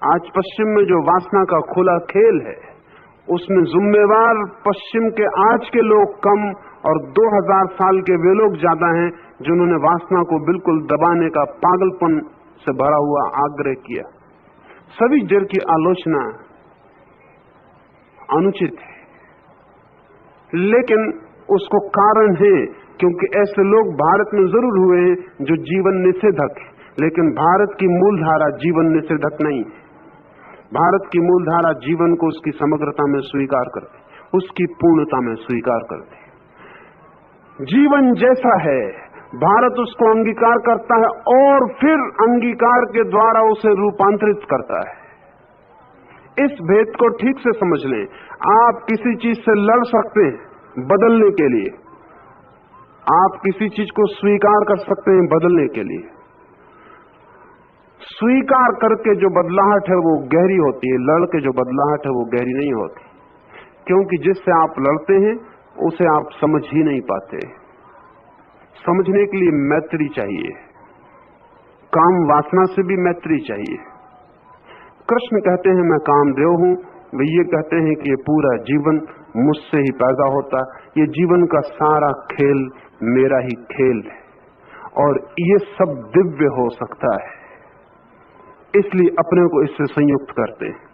आज पश्चिम में जो वासना का खुला खेल है उसमें जिम्मेवार पश्चिम के आज के लोग कम और 2000 साल के वे लोग ज्यादा हैं जिन्होंने वासना को बिल्कुल दबाने का पागलपन से भरा हुआ आग्रह किया। सभी जड़ की आलोचना अनुचित है, लेकिन उसको कारण है क्योंकि ऐसे लोग भारत में जरूर हुए हैं जो जीवन निषेधक है, लेकिन भारत की मूलधारा जीवन निषेधक नहीं है। भारत की मूलधारा जीवन को उसकी समग्रता में स्वीकार करती, उसकी पूर्णता में स्वीकार करती। जीवन जैसा है भारत उसको अंगीकार करता है और फिर अंगीकार के द्वारा उसे रूपांतरित करता है। इस भेद को ठीक से समझ लें। आप किसी चीज से लड़ सकते हैं बदलने के लिए, आप किसी चीज को स्वीकार कर सकते हैं बदलने के लिए। स्वीकार करके जो बदलाहट है वो गहरी होती है, लड़ के जो बदलाहट है वो गहरी नहीं होती, क्योंकि जिससे आप लड़ते हैं उसे आप समझ ही नहीं पाते। समझने के लिए मैत्री चाहिए, काम वासना से भी मैत्री चाहिए। कृष्ण कहते हैं मैं कामदेव हूं, वे ये कहते हैं कि ये पूरा जीवन मुझसे ही पैदा होता, ये जीवन का सारा खेल मेरा ही खेल है और ये सब दिव्य हो सकता है, इसलिए अपने को इससे संयुक्त करते हैं।